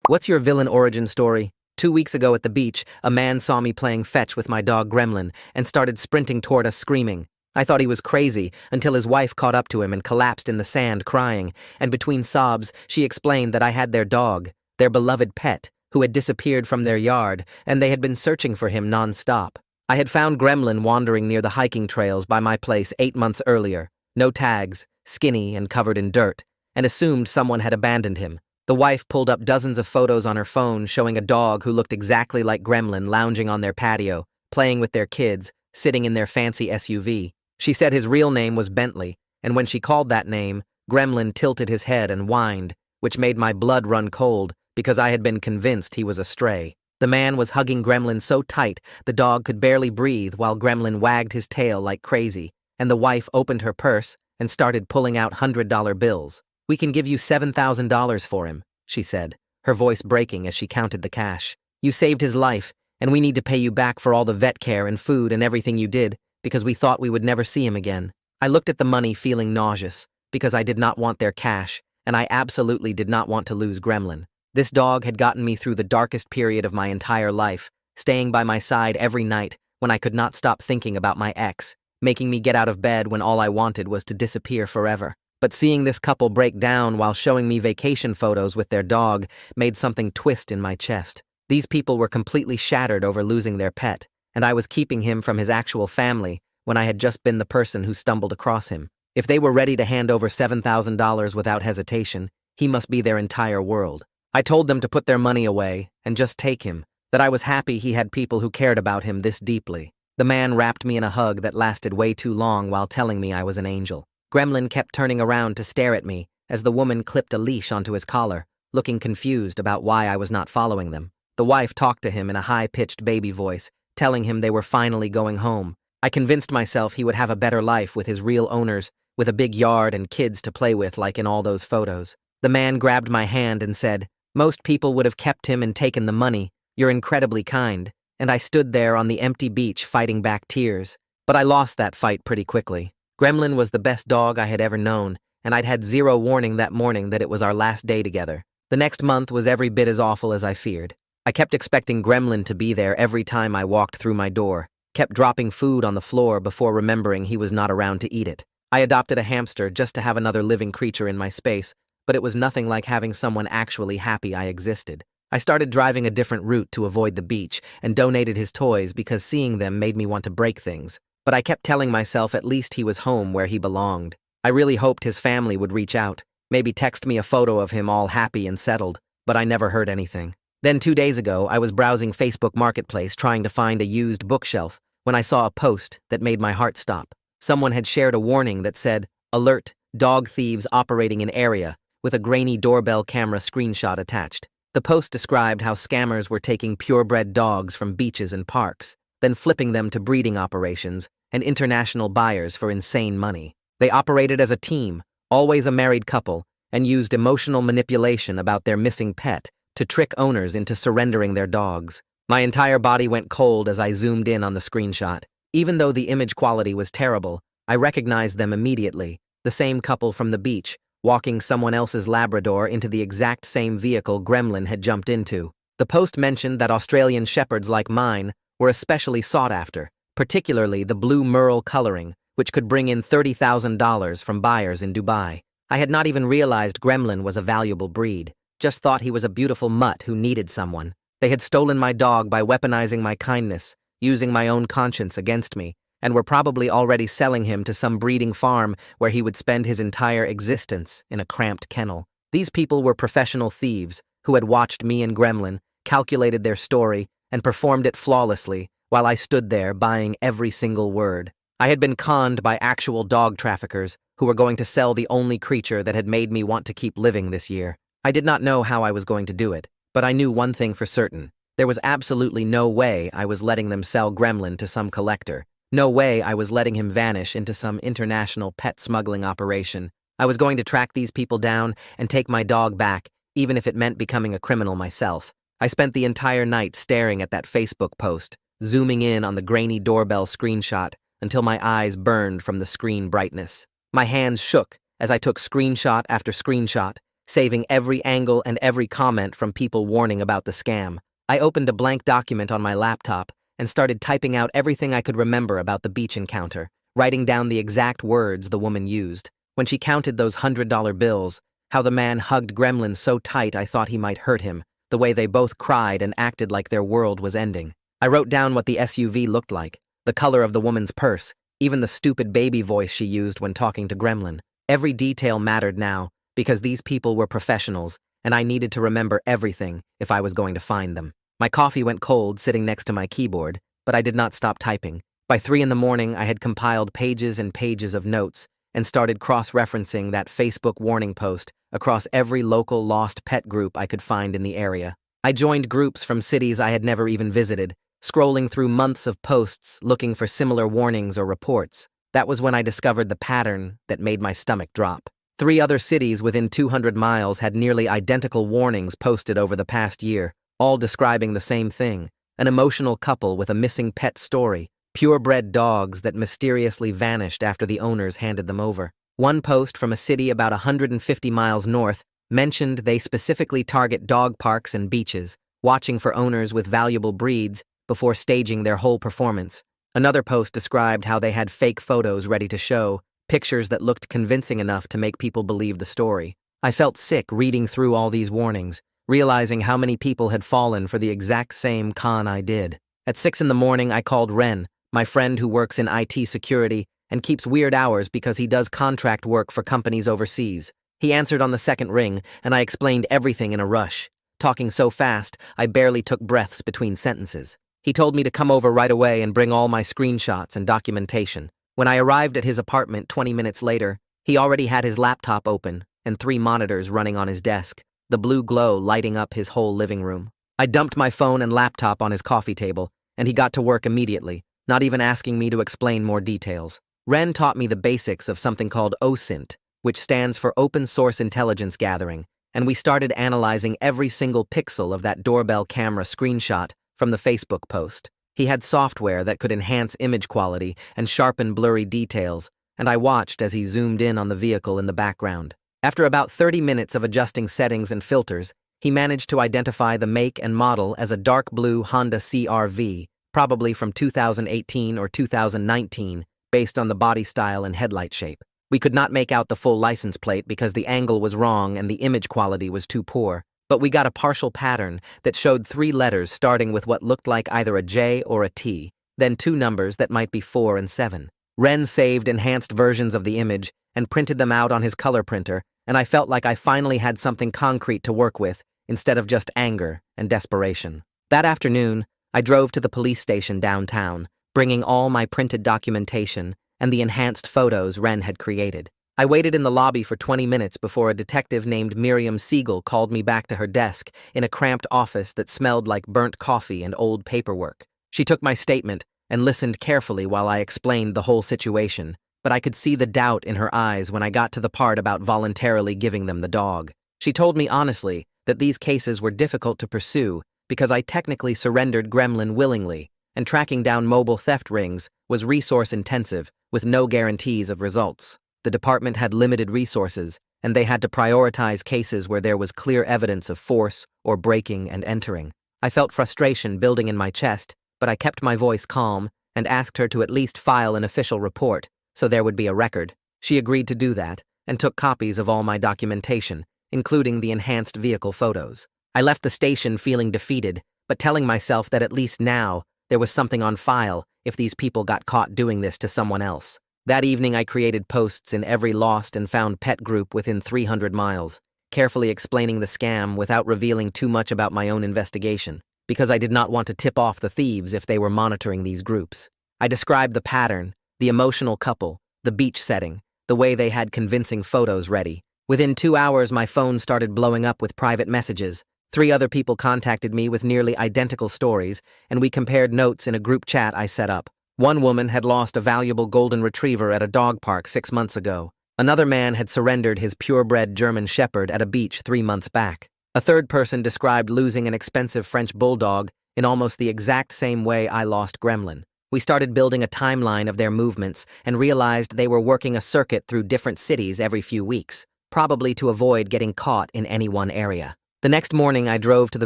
What's your villain origin story? 2 weeks ago at the beach, a man saw me playing fetch with my dog Gremlin and started sprinting toward us screaming. I thought he was crazy until his wife caught up to him and collapsed in the sand crying, and between sobs, she explained that I had their dog, their beloved pet, who had disappeared from their yard, and they had been searching for him non-stop. I had found Gremlin wandering near the hiking trails by my place 8 months earlier, no tags, skinny and covered in dirt, and assumed someone had abandoned him. The wife pulled up dozens of photos on her phone showing a dog who looked exactly like Gremlin lounging on their patio, playing with their kids, sitting in their fancy SUV. She said his real name was Bentley, and when she called that name, Gremlin tilted his head and whined, which made my blood run cold because I had been convinced he was a stray. The man was hugging Gremlin so tight the dog could barely breathe while Gremlin wagged his tail like crazy, and the wife opened her purse and started pulling out $100 bills. "We can give you $7,000 for him," she said, her voice breaking as she counted the cash. "You saved his life, and we need to pay you back for all the vet care and food and everything you did because we thought we would never see him again." I looked at the money feeling nauseous because I did not want their cash, and I absolutely did not want to lose Gremlin. This dog had gotten me through the darkest period of my entire life, staying by my side every night when I could not stop thinking about my ex, making me get out of bed when all I wanted was to disappear forever. But seeing this couple break down while showing me vacation photos with their dog made something twist in my chest. These people were completely shattered over losing their pet, and I was keeping him from his actual family when I had just been the person who stumbled across him. If they were ready to hand over $7,000 without hesitation, he must be their entire world. I told them to put their money away and just take him, that I was happy he had people who cared about him this deeply. The man wrapped me in a hug that lasted way too long while telling me I was an angel. Gremlin kept turning around to stare at me as the woman clipped a leash onto his collar, looking confused about why I was not following them. The wife talked to him in a high-pitched baby voice, telling him they were finally going home. I convinced myself he would have a better life with his real owners, with a big yard and kids to play with like in all those photos. The man grabbed my hand and said, "Most people would have kept him and taken the money. You're incredibly kind." And I stood there on the empty beach fighting back tears. But I lost that fight pretty quickly. Gremlin was the best dog I had ever known, and I'd had zero warning that morning that it was our last day together. The next month was every bit as awful as I feared. I kept expecting Gremlin to be there every time I walked through my door, kept dropping food on the floor before remembering he was not around to eat it. I adopted a hamster just to have another living creature in my space, but it was nothing like having someone actually happy I existed. I started driving a different route to avoid the beach and donated his toys because seeing them made me want to break things. But I kept telling myself at least he was home where he belonged. I really hoped his family would reach out, maybe text me a photo of him all happy and settled, but I never heard anything. Then 2 days ago, I was browsing Facebook Marketplace trying to find a used bookshelf when I saw a post that made my heart stop. Someone had shared a warning that said, "Alert, dog thieves operating in area," with a grainy doorbell camera screenshot attached. The post described how scammers were taking purebred dogs from beaches and parks, then flipping them to breeding operations and international buyers for insane money. They operated as a team, always a married couple, and used emotional manipulation about their missing pet to trick owners into surrendering their dogs. My entire body went cold as I zoomed in on the screenshot. Even though the image quality was terrible, I recognized them immediately, the same couple from the beach, walking someone else's Labrador into the exact same vehicle Gremlin had jumped into. The post mentioned that Australian shepherds like mine were especially sought after, particularly the blue merle coloring, which could bring in $30,000 from buyers in Dubai. I had not even realized Gremlin was a valuable breed, just thought he was a beautiful mutt who needed someone. They had stolen my dog by weaponizing my kindness, using my own conscience against me, and were probably already selling him to some breeding farm where he would spend his entire existence in a cramped kennel. These people were professional thieves who had watched me and Gremlin, calculated their story, and performed it flawlessly, while I stood there buying every single word. I had been conned by actual dog traffickers who were going to sell the only creature that had made me want to keep living this year. I did not know how I was going to do it, but I knew one thing for certain. There was absolutely no way I was letting them sell Gremlin to some collector. No way I was letting him vanish into some international pet smuggling operation. I was going to track these people down and take my dog back, even if it meant becoming a criminal myself. I spent the entire night staring at that Facebook post, zooming in on the grainy doorbell screenshot until my eyes burned from the screen brightness. My hands shook as I took screenshot after screenshot, saving every angle and every comment from people warning about the scam. I opened a blank document on my laptop and started typing out everything I could remember about the beach encounter, writing down the exact words the woman used. When she counted those $100 bills, how the man hugged Gremlin so tight I thought he might hurt him, the way they both cried and acted like their world was ending. I wrote down what the SUV looked like, the color of the woman's purse, even the stupid baby voice she used when talking to Gremlin. Every detail mattered now, because these people were professionals, and I needed to remember everything if I was going to find them. My coffee went cold sitting next to my keyboard, but I did not stop typing. By 3 in the morning, I had compiled pages and pages of notes and started cross-referencing that Facebook warning post across every local lost pet group I could find in the area. I joined groups from cities I had never even visited, scrolling through months of posts looking for similar warnings or reports. That was when I discovered the pattern that made my stomach drop. 3 other cities within 200 miles had nearly identical warnings posted over the past year, all describing the same thing: an emotional couple with a missing pet story, purebred dogs that mysteriously vanished after the owners handed them over. One post from a city about 150 miles north mentioned they specifically target dog parks and beaches, watching for owners with valuable breeds before staging their whole performance. Another post described how they had fake photos ready to show, pictures that looked convincing enough to make people believe the story. I felt sick reading through all these warnings, realizing how many people had fallen for the exact same con I did. At 6 in the morning, I called Ren, my friend who works in IT security and keeps weird hours because he does contract work for companies overseas. He answered on the second ring, and I explained everything in a rush. Talking so fast, I barely took breaths between sentences. He told me to come over right away and bring all my screenshots and documentation. When I arrived at his apartment 20 minutes later, he already had his laptop open and 3 monitors running on his desk, the blue glow lighting up his whole living room. I dumped my phone and laptop on his coffee table, and he got to work immediately, not even asking me to explain more details. Ren taught me the basics of something called OSINT, which stands for Open Source Intelligence Gathering, and we started analyzing every single pixel of that doorbell camera screenshot from the Facebook post. He had software that could enhance image quality and sharpen blurry details, and I watched as he zoomed in on the vehicle in the background. After about 30 minutes of adjusting settings and filters, he managed to identify the make and model as a dark blue Honda CR-V, probably from 2018 or 2019, based on the body style and headlight shape. We could not make out the full license plate because the angle was wrong and the image quality was too poor, but we got a partial pattern that showed 3 letters starting with what looked like either a J or a T, then 2 numbers that might be 4 and 7. Ren saved enhanced versions of the image and printed them out on his color printer, and I felt like I finally had something concrete to work with instead of just anger and desperation. That afternoon, I drove to the police station downtown, bringing all my printed documentation and the enhanced photos Ren had created. I waited in the lobby for 20 minutes before a detective named Miriam Siegel called me back to her desk in a cramped office that smelled like burnt coffee and old paperwork. She took my statement and listened carefully while I explained the whole situation, but I could see the doubt in her eyes when I got to the part about voluntarily giving them the dog. She told me honestly that these cases were difficult to pursue because I technically surrendered Gremlin willingly, and tracking down mobile theft rings was resource-intensive with no guarantees of results. The department had limited resources, and they had to prioritize cases where there was clear evidence of force or breaking and entering. I felt frustration building in my chest, but I kept my voice calm and asked her to at least file an official report so there would be a record. She agreed to do that and took copies of all my documentation, including the enhanced vehicle photos. I left the station feeling defeated, but telling myself that at least now there was something on file if these people got caught doing this to someone else. That evening, I created posts in every lost and found pet group within 300 miles, carefully explaining the scam without revealing too much about my own investigation, because I did not want to tip off the thieves if they were monitoring these groups. I described the pattern, the emotional couple, the beach setting, the way they had convincing photos ready. Within 2 hours, my phone started blowing up with private messages. 3 other people contacted me with nearly identical stories, and we compared notes in a group chat I set up. One woman had lost a valuable golden retriever at a dog park 6 months ago. Another man had surrendered his purebred German shepherd at a beach 3 months back. A third person described losing an expensive French bulldog in almost the exact same way I lost Gremlin. We started building a timeline of their movements and realized they were working a circuit through different cities every few weeks. probably to avoid getting caught in any one area. The next morning, I drove to the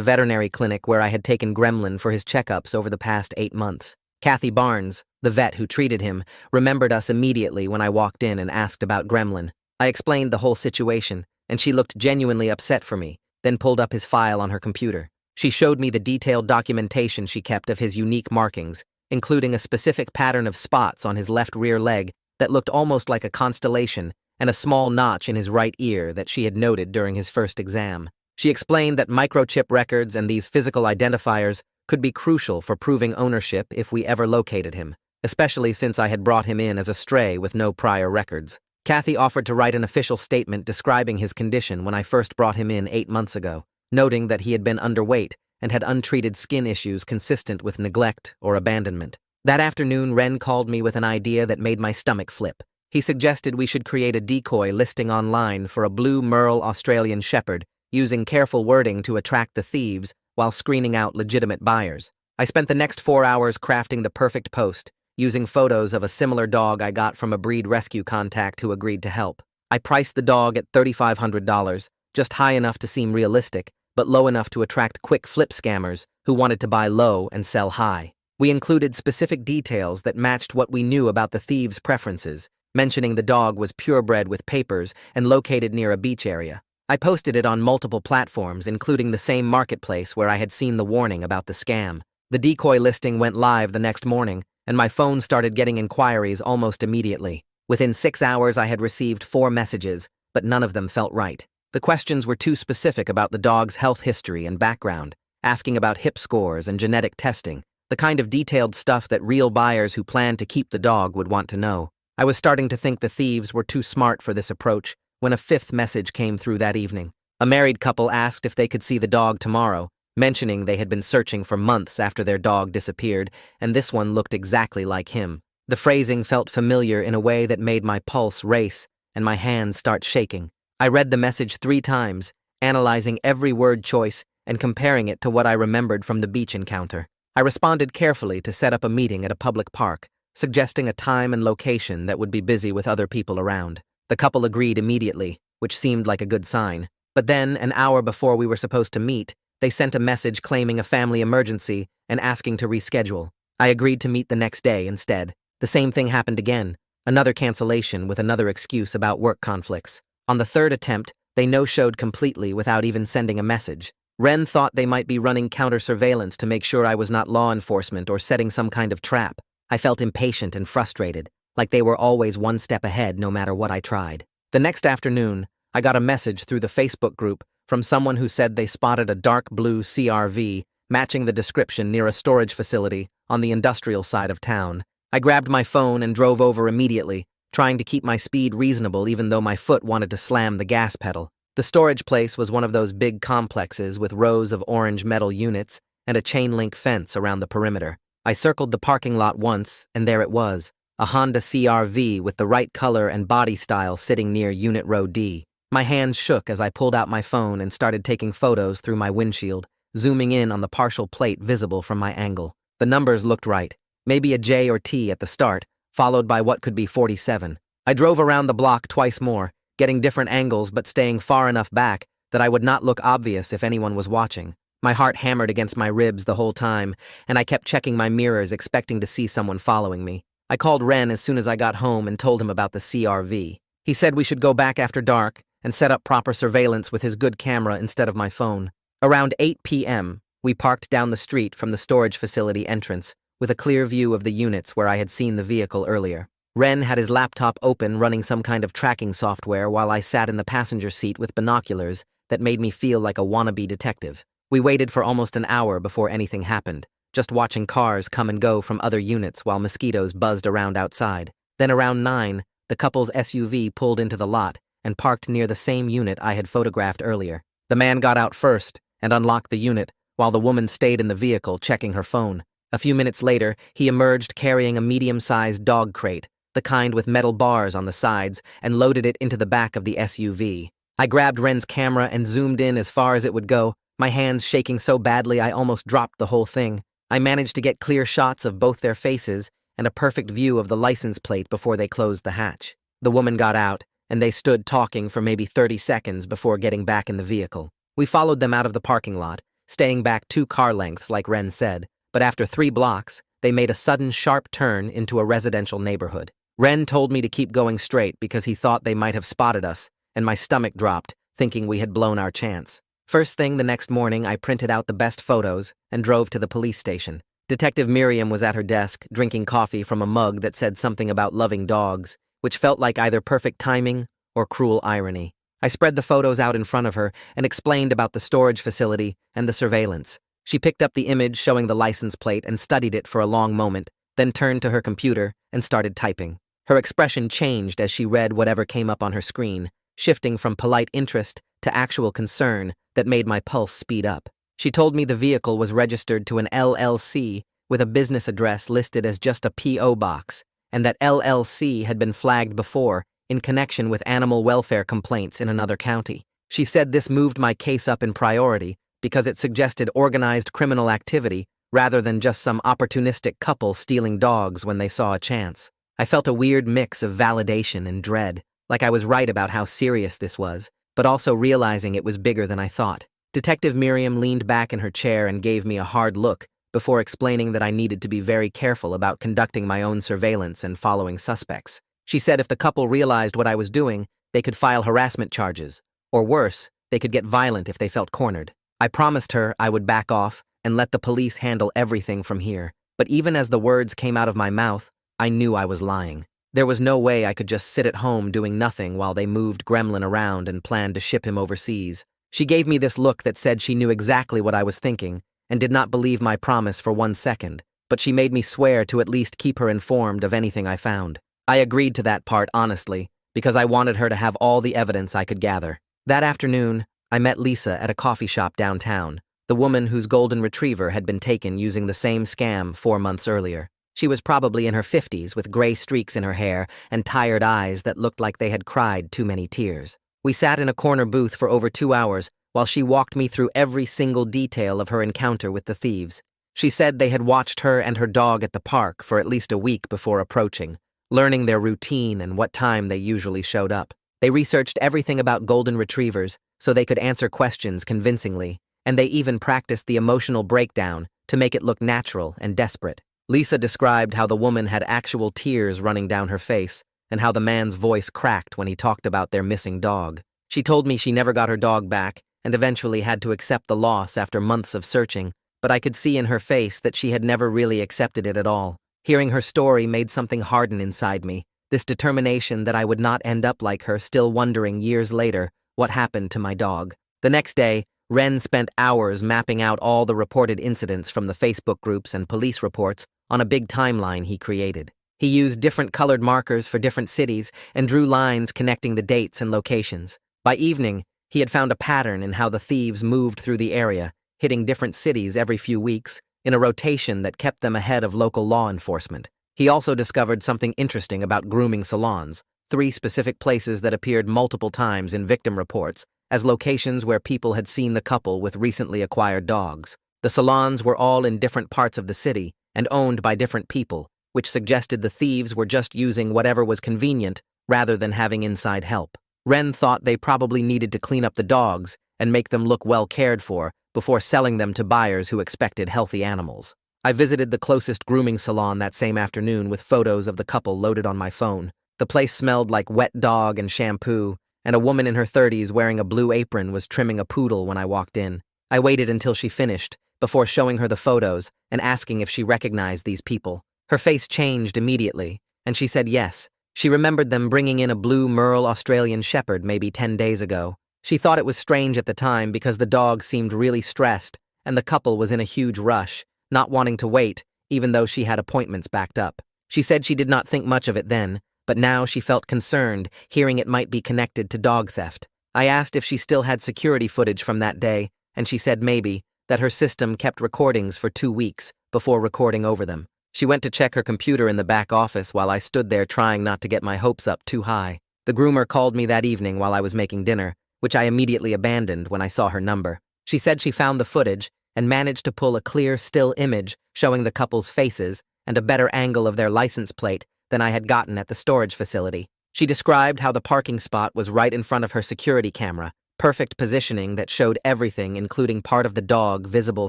veterinary clinic where I had taken Gremlin for his checkups over the past 8 months. Kathy Barnes, the vet who treated him, remembered us immediately when I walked in and asked about Gremlin. I explained the whole situation, and she looked genuinely upset for me, then pulled up his file on her computer. She showed me the detailed documentation she kept of his unique markings, including a specific pattern of spots on his left rear leg that looked almost like a constellation and a small notch in his right ear that she had noted during his first exam. She explained that microchip records and these physical identifiers could be crucial for proving ownership if we ever located him, especially since I had brought him in as a stray with no prior records. Kathy offered to write an official statement describing his condition when I first brought him in 8 months ago, noting that he had been underweight and had untreated skin issues consistent with neglect or abandonment. That afternoon, Ren called me with an idea that made my stomach flip. He suggested we should create a decoy listing online for a blue Merle Australian Shepherd, using careful wording to attract the thieves while screening out legitimate buyers. I spent the next 4 hours crafting the perfect post, using photos of a similar dog I got from a breed rescue contact who agreed to help. I priced the dog at $3,500, just high enough to seem realistic, but low enough to attract quick flip scammers who wanted to buy low and sell high. We included specific details that matched what we knew about the thieves' preferences, mentioning the dog was purebred with papers and located near a beach area. I posted it on multiple platforms, including the same marketplace where I had seen the warning about the scam. The decoy listing went live the next morning, and my phone started getting inquiries almost immediately. Within 6 hours, I had received 4 messages, but none of them felt right. The questions were too specific about the dog's health history and background, asking about hip scores and genetic testing, the kind of detailed stuff that real buyers who planned to keep the dog would want to know. I was starting to think the thieves were too smart for this approach when a 5th message came through that evening. A married couple asked if they could see the dog tomorrow, mentioning they had been searching for months after their dog disappeared, and this one looked exactly like him. The phrasing felt familiar in a way that made my pulse race and my hands start shaking. I read the message 3 times, analyzing every word choice and comparing it to what I remembered from the beach encounter. I responded carefully to set up a meeting at a public park, suggesting a time and location that would be busy with other people around. The couple agreed immediately, which seemed like a good sign. But then, an hour before we were supposed to meet, they sent a message claiming a family emergency and asking to reschedule. I agreed to meet the next day instead. The same thing happened again, another cancellation with another excuse about work conflicts. On the 3rd attempt, they no-showed completely without even sending a message. Ren thought they might be running counter-surveillance to make sure I was not law enforcement or setting some kind of trap. I felt impatient and frustrated, like they were always one step ahead no matter what I tried. The next afternoon, I got a message through the Facebook group from someone who said they spotted a dark blue CRV matching the description near a storage facility on the industrial side of town. I grabbed my phone and drove over immediately, trying to keep my speed reasonable even though my foot wanted to slam the gas pedal. The storage place was one of those big complexes with rows of orange metal units and a chain-link fence around the perimeter. I circled the parking lot once, and there it was, a Honda CR-V with the right color and body style sitting near Unit Row D. My hands shook as I pulled out my phone and started taking photos through my windshield, zooming in on the partial plate visible from my angle. The numbers looked right, maybe a J or T at the start, followed by what could be 47. I drove around the block twice more, getting different angles but staying far enough back that I would not look obvious if anyone was watching. My heart hammered against my ribs the whole time, and I kept checking my mirrors expecting to see someone following me. I called Ren as soon as I got home and told him about the CRV. He said we should go back after dark and set up proper surveillance with his good camera instead of my phone. Around 8 p.m., we parked down the street from the storage facility entrance, with a clear view of the units where I had seen the vehicle earlier. Ren had his laptop open running some kind of tracking software while I sat in the passenger seat with binoculars that made me feel like a wannabe detective. We waited for almost an hour before anything happened, just watching cars come and go from other units while mosquitoes buzzed around outside. Then around 9, the couple's SUV pulled into the lot and parked near the same unit I had photographed earlier. The man got out first and unlocked the unit, while the woman stayed in the vehicle checking her phone. A few minutes later, he emerged carrying a medium-sized dog crate, the kind with metal bars on the sides, and loaded it into the back of the SUV. I grabbed Ren's camera and zoomed in as far as it would go, my hands shaking so badly I almost dropped the whole thing. I managed to get clear shots of both their faces and a perfect view of the license plate before they closed the hatch. The woman got out, and they stood talking for maybe 30 seconds before getting back in the vehicle. We followed them out of the parking lot, staying back 2 car lengths like Ren said, but after 3 blocks, they made a sudden sharp turn into a residential neighborhood. Ren told me to keep going straight because he thought they might have spotted us, and my stomach dropped, thinking we had blown our chance. First thing the next morning, I printed out the best photos and drove to the police station. Detective Miriam was at her desk, drinking coffee from a mug that said something about loving dogs, which felt like either perfect timing or cruel irony. I spread the photos out in front of her and explained about the storage facility and the surveillance. She picked up the image showing the license plate and studied it for a long moment, then turned to her computer and started typing. Her expression changed as she read whatever came up on her screen, shifting from polite interest to actual concern that made my pulse speed up. She told me the vehicle was registered to an LLC with a business address listed as just a P.O. box, and that LLC had been flagged before in connection with animal welfare complaints in another county. She said this moved my case up in priority because it suggested organized criminal activity rather than just some opportunistic couple stealing dogs when they saw a chance. I felt a weird mix of validation and dread, like I was right about how serious this was, but also realizing it was bigger than I thought. Detective Miriam leaned back in her chair and gave me a hard look before explaining that I needed to be very careful about conducting my own surveillance and following suspects. She said if the couple realized what I was doing, they could file harassment charges, or worse, they could get violent if they felt cornered. I promised her I would back off and let the police handle everything from here, but even as the words came out of my mouth, I knew I was lying. There was no way I could just sit at home doing nothing while they moved Gremlin around and planned to ship him overseas. She gave me this look that said she knew exactly what I was thinking and did not believe my promise for 1 second, but she made me swear to at least keep her informed of anything I found. I agreed to that part honestly, because I wanted her to have all the evidence I could gather. That afternoon, I met Lisa at a coffee shop downtown, the woman whose golden retriever had been taken using the same scam 4 months earlier. She was probably in her 50s with gray streaks in her hair and tired eyes that looked like they had cried too many tears. We sat in a corner booth for over 2 hours while she walked me through every single detail of her encounter with the thieves. She said they had watched her and her dog at the park for at least a week before approaching, learning their routine and what time they usually showed up. They researched everything about golden retrievers so they could answer questions convincingly, and they even practiced the emotional breakdown to make it look natural and desperate. Lisa described how the woman had actual tears running down her face and how the man's voice cracked when he talked about their missing dog. She told me she never got her dog back and eventually had to accept the loss after months of searching, but I could see in her face that she had never really accepted it at all. Hearing her story made something harden inside me, this determination that I would not end up like her, still wondering years later what happened to my dog. The next day, Ren spent hours mapping out all the reported incidents from the Facebook groups and police reports on a big timeline he created. He used different colored markers for different cities and drew lines connecting the dates and locations. By evening, he had found a pattern in how the thieves moved through the area, hitting different cities every few weeks, in a rotation that kept them ahead of local law enforcement. He also discovered something interesting about grooming salons, 3 specific places that appeared multiple times in victim reports as locations where people had seen the couple with recently acquired dogs. The salons were all in different parts of the city and owned by different people, which suggested the thieves were just using whatever was convenient rather than having inside help. Ren thought they probably needed to clean up the dogs and make them look well cared for before selling them to buyers who expected healthy animals. I visited the closest grooming salon that same afternoon with photos of the couple loaded on my phone. The place smelled like wet dog and shampoo, and a woman in her 30s wearing a blue apron was trimming a poodle when I walked in. I waited until she finished before showing her the photos and asking if she recognized these people. Her face changed immediately, and she said yes. She remembered them bringing in a blue Merle Australian Shepherd maybe 10 days ago. She thought it was strange at the time because the dog seemed really stressed and the couple was in a huge rush, not wanting to wait even though she had appointments backed up. She said she did not think much of it then, but now she felt concerned, hearing it might be connected to dog theft. I asked if she still had security footage from that day, and she said maybe, that her system kept recordings for 2 weeks before recording over them. She went to check her computer in the back office while I stood there trying not to get my hopes up too high. The groomer called me that evening while I was making dinner, which I immediately abandoned when I saw her number. She said she found the footage and managed to pull a clear still image showing the couple's faces and a better angle of their license plate than I had gotten at the storage facility. She described how the parking spot was right in front of her security camera, perfect positioning that showed everything, including part of the dog visible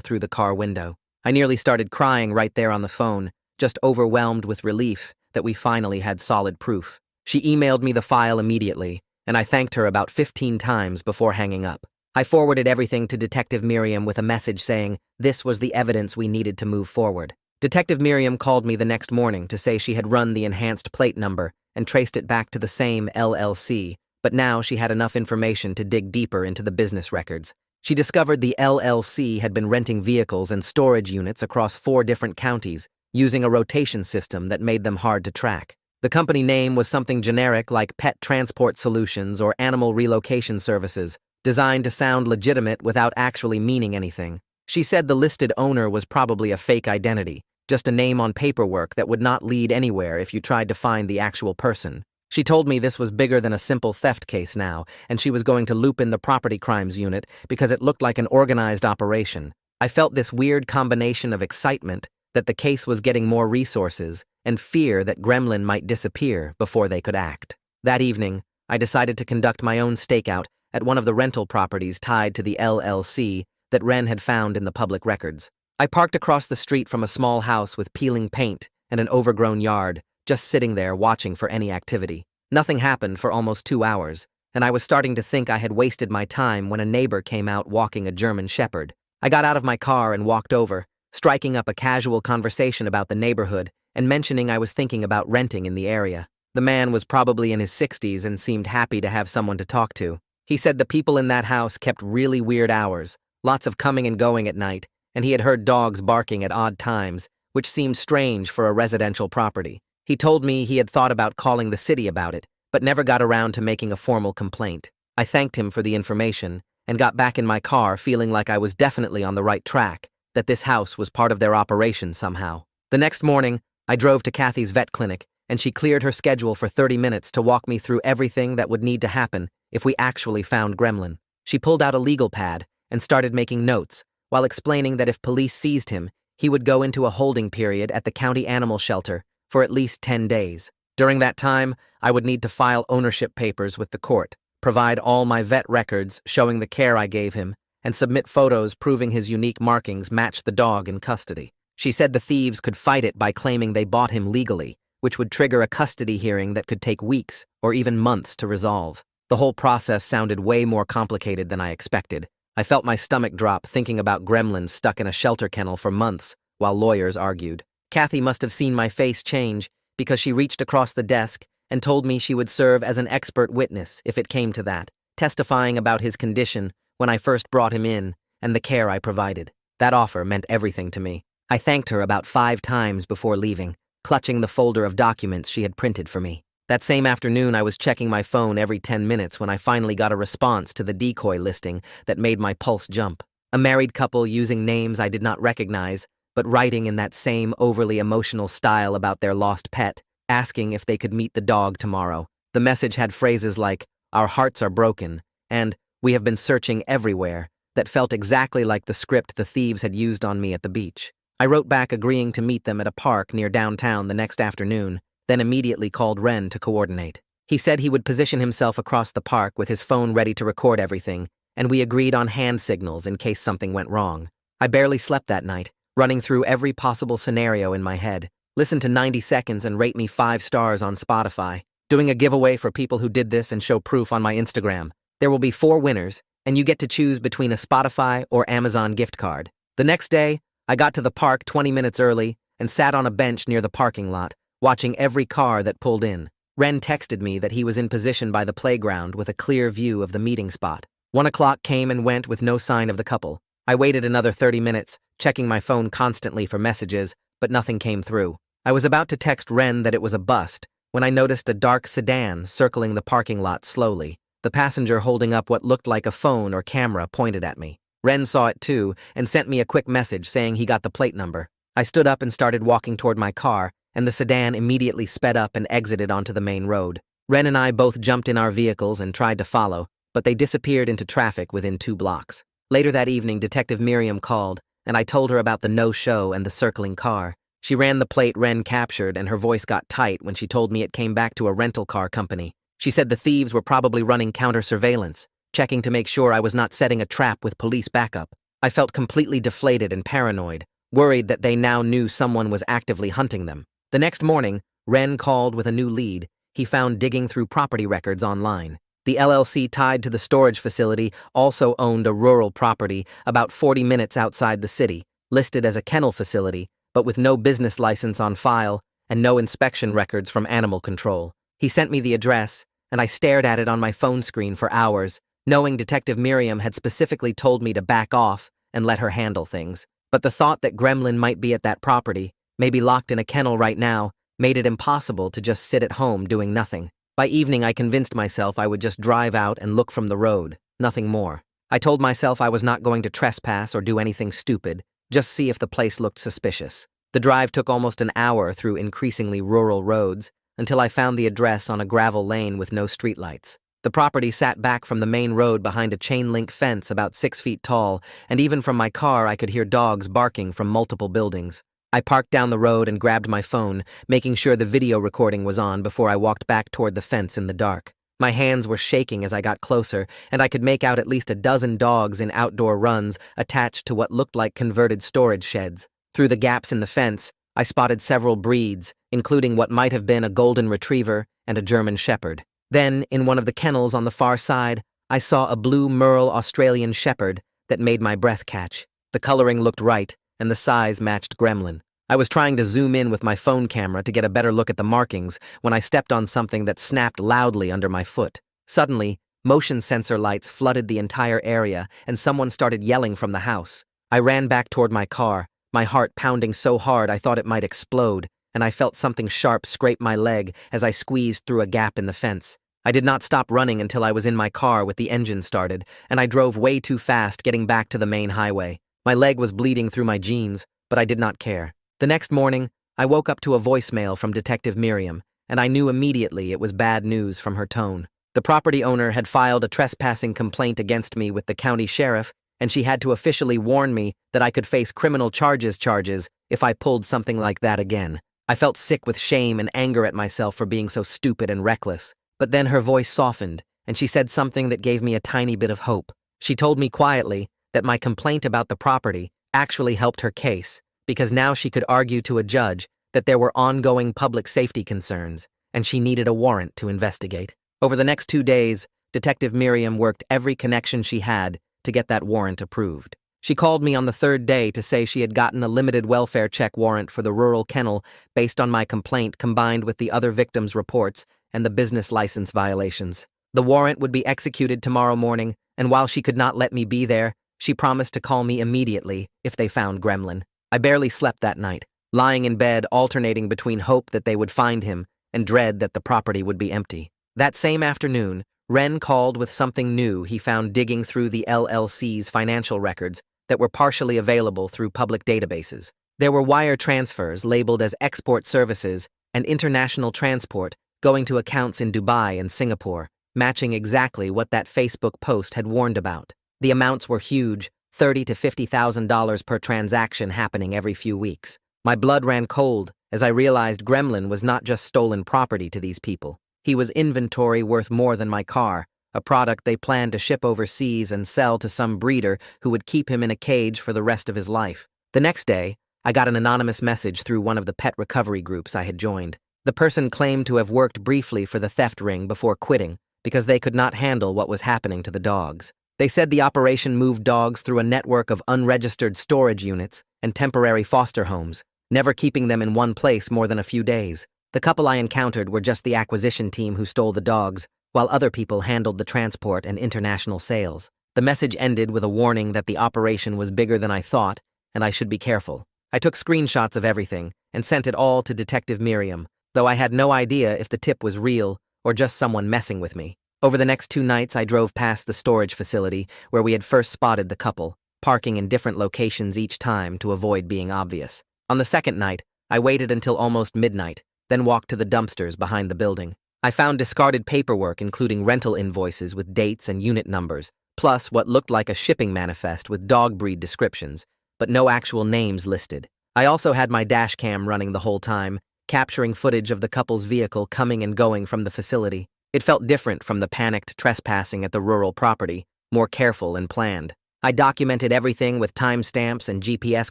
through the car window. I nearly started crying right there on the phone, just overwhelmed with relief that we finally had solid proof. She emailed me the file immediately, and I thanked her about 15 times before hanging up. I forwarded everything to Detective Miriam with a message saying this was the evidence we needed to move forward. Detective Miriam called me the next morning to say she had run the enhanced plate number and traced it back to the same LLC, but now she had enough information to dig deeper into the business records. She discovered the LLC had been renting vehicles and storage units across 4 different counties, using a rotation system that made them hard to track. The company name was something generic like Pet Transport Solutions or Animal Relocation Services, designed to sound legitimate without actually meaning anything. She said the listed owner was probably a fake identity, just a name on paperwork that would not lead anywhere if you tried to find the actual person. She told me this was bigger than a simple theft case now, and she was going to loop in the property crimes unit because it looked like an organized operation. I felt this weird combination of excitement that the case was getting more resources and fear that Gremlin might disappear before they could act. That evening, I decided to conduct my own stakeout at one of the rental properties tied to the LLC that Wren had found in the public records. I parked across the street from a small house with peeling paint and an overgrown yard, just sitting there watching for any activity. Nothing happened for almost 2 hours, and I was starting to think I had wasted my time when a neighbor came out walking a German Shepherd. I got out of my car and walked over, striking up a casual conversation about the neighborhood and mentioning I was thinking about renting in the area. The man was probably in his 60s and seemed happy to have someone to talk to. He said the people in that house kept really weird hours, lots of coming and going at night, and he had heard dogs barking at odd times, which seemed strange for a residential property. He told me he had thought about calling the city about it, but never got around to making a formal complaint. I thanked him for the information and got back in my car feeling like I was definitely on the right track, that this house was part of their operation somehow. The next morning, I drove to Kathy's vet clinic, and she cleared her schedule for 30 minutes to walk me through everything that would need to happen if we actually found Gremlin. She pulled out a legal pad and started making notes, while explaining that if police seized him, he would go into a holding period at the county animal shelter for at least 10 days. During that time, I would need to file ownership papers with the court, provide all my vet records showing the care I gave him, and submit photos proving his unique markings matched the dog in custody. She said the thieves could fight it by claiming they bought him legally, which would trigger a custody hearing that could take weeks or even months to resolve. The whole process sounded way more complicated than I expected. I felt my stomach drop thinking about Gremlins stuck in a shelter kennel for months while lawyers argued. Kathy must have seen my face change because she reached across the desk and told me she would serve as an expert witness if it came to that, testifying about his condition when I first brought him in and the care I provided. That offer meant everything to me. I thanked her about 5 times before leaving, clutching the folder of documents she had printed for me. That same afternoon, I was checking my phone every 10 minutes when I finally got a response to the decoy listing that made my pulse jump. A married couple using names I did not recognize, but writing in that same overly emotional style about their lost pet, asking if they could meet the dog tomorrow. The message had phrases like, "Our hearts are broken," and "We have been searching everywhere," that felt exactly like the script the thieves had used on me at the beach. I wrote back agreeing to meet them at a park near downtown the next afternoon, then immediately called Wren to coordinate. He said he would position himself across the park with his phone ready to record everything, and we agreed on hand signals in case something went wrong. I barely slept that night, running through every possible scenario in my head. Listen to 90 Seconds and rate me 5 stars on Spotify. Doing a giveaway for people who did this and show proof on my Instagram. There will be 4 winners, and you get to choose between a Spotify or Amazon gift card. The next day, I got to the park 20 minutes early and sat on a bench near the parking lot, watching every car that pulled in. Wren texted me that he was in position by the playground with a clear view of the meeting spot. 1 o'clock came and went with no sign of the couple. I waited another 30 minutes, checking my phone constantly for messages, but nothing came through. I was about to text Wren that it was a bust when I noticed a dark sedan circling the parking lot slowly, the passenger holding up what looked like a phone or camera pointed at me. Wren saw it too and sent me a quick message saying he got the plate number. I stood up and started walking toward my car, and the sedan immediately sped up and exited onto the main road. Wren and I both jumped in our vehicles and tried to follow, but they disappeared into traffic within 2 blocks. Later that evening, Detective Miriam called, and I told her about the no-show and the circling car. She ran the plate Ren captured, and her voice got tight when she told me it came back to a rental car company. She said the thieves were probably running counter-surveillance, checking to make sure I was not setting a trap with police backup. I felt completely deflated and paranoid, worried that they now knew someone was actively hunting them. The next morning, Ren called with a new lead he found digging through property records online. The LLC tied to the storage facility also owned a rural property about 40 minutes outside the city, listed as a kennel facility, but with no business license on file and no inspection records from animal control. He sent me the address, and I stared at it on my phone screen for hours, knowing Detective Miriam had specifically told me to back off and let her handle things. But the thought that Gremlin might be at that property, maybe locked in a kennel right now, made it impossible to just sit at home doing nothing. By evening, I convinced myself I would just drive out and look from the road, nothing more. I told myself I was not going to trespass or do anything stupid, just see if the place looked suspicious. The drive took almost an hour through increasingly rural roads until I found the address on a gravel lane with no streetlights. The property sat back from the main road behind a chain-link fence about 6 feet tall, and even from my car I could hear dogs barking from multiple buildings. I parked down the road and grabbed my phone, making sure the video recording was on before I walked back toward the fence in the dark. My hands were shaking as I got closer, and I could make out at least a dozen dogs in outdoor runs attached to what looked like converted storage sheds. Through the gaps in the fence, I spotted several breeds, including what might have been a golden retriever and a German shepherd. Then, in one of the kennels on the far side, I saw a blue merle Australian shepherd that made my breath catch. The coloring looked right, and the size matched Gremlin. I was trying to zoom in with my phone camera to get a better look at the markings when I stepped on something that snapped loudly under my foot. Suddenly, motion sensor lights flooded the entire area, and someone started yelling from the house. I ran back toward my car, my heart pounding so hard I thought it might explode, and I felt something sharp scrape my leg as I squeezed through a gap in the fence. I did not stop running until I was in my car with the engine started, and I drove way too fast getting back to the main highway. My leg was bleeding through my jeans, but I did not care. The next morning, I woke up to a voicemail from Detective Miriam, and I knew immediately it was bad news from her tone. The property owner had filed a trespassing complaint against me with the county sheriff, and she had to officially warn me that I could face criminal charges if I pulled something like that again. I felt sick with shame and anger at myself for being so stupid and reckless. But then her voice softened, and she said something that gave me a tiny bit of hope. She told me quietly that my complaint about the property actually helped her case, because now she could argue to a judge that there were ongoing public safety concerns, and she needed a warrant to investigate. Over the next 2 days, Detective Miriam worked every connection she had to get that warrant approved. She called me on the 3rd day to say she had gotten a limited welfare check warrant for the rural kennel based on my complaint combined with the other victims' reports and the business license violations. The warrant would be executed tomorrow morning, and while she could not let me be there, she promised to call me immediately if they found Gremlin. I barely slept that night, lying in bed alternating between hope that they would find him and dread that the property would be empty. That same afternoon, Ren called with something new he found digging through the LLC's financial records that were partially available through public databases. There were wire transfers labeled as export services and international transport going to accounts in Dubai and Singapore, matching exactly what that Facebook post had warned about. The amounts were huge, $30,000 to $50,000 per transaction happening every few weeks. My blood ran cold as I realized Gremlin was not just stolen property to these people. He was inventory worth more than my car, a product they planned to ship overseas and sell to some breeder who would keep him in a cage for the rest of his life. The next day, I got an anonymous message through one of the pet recovery groups I had joined. The person claimed to have worked briefly for the theft ring before quitting because they could not handle what was happening to the dogs. They said the operation moved dogs through a network of unregistered storage units and temporary foster homes, never keeping them in one place more than a few days. The couple I encountered were just the acquisition team who stole the dogs, while other people handled the transport and international sales. The message ended with a warning that the operation was bigger than I thought, and I should be careful. I took screenshots of everything and sent it all to Detective Miriam, though I had no idea if the tip was real or just someone messing with me. Over the next 2 nights, I drove past the storage facility where we had first spotted the couple, parking in different locations each time to avoid being obvious. On the 2nd night, I waited until almost midnight, then walked to the dumpsters behind the building. I found discarded paperwork including rental invoices with dates and unit numbers, plus what looked like a shipping manifest with dog breed descriptions, but no actual names listed. I also had my dash cam running the whole time, capturing footage of the couple's vehicle coming and going from the facility. It felt different from the panicked trespassing at the rural property, more careful and planned. I documented everything with timestamps and GPS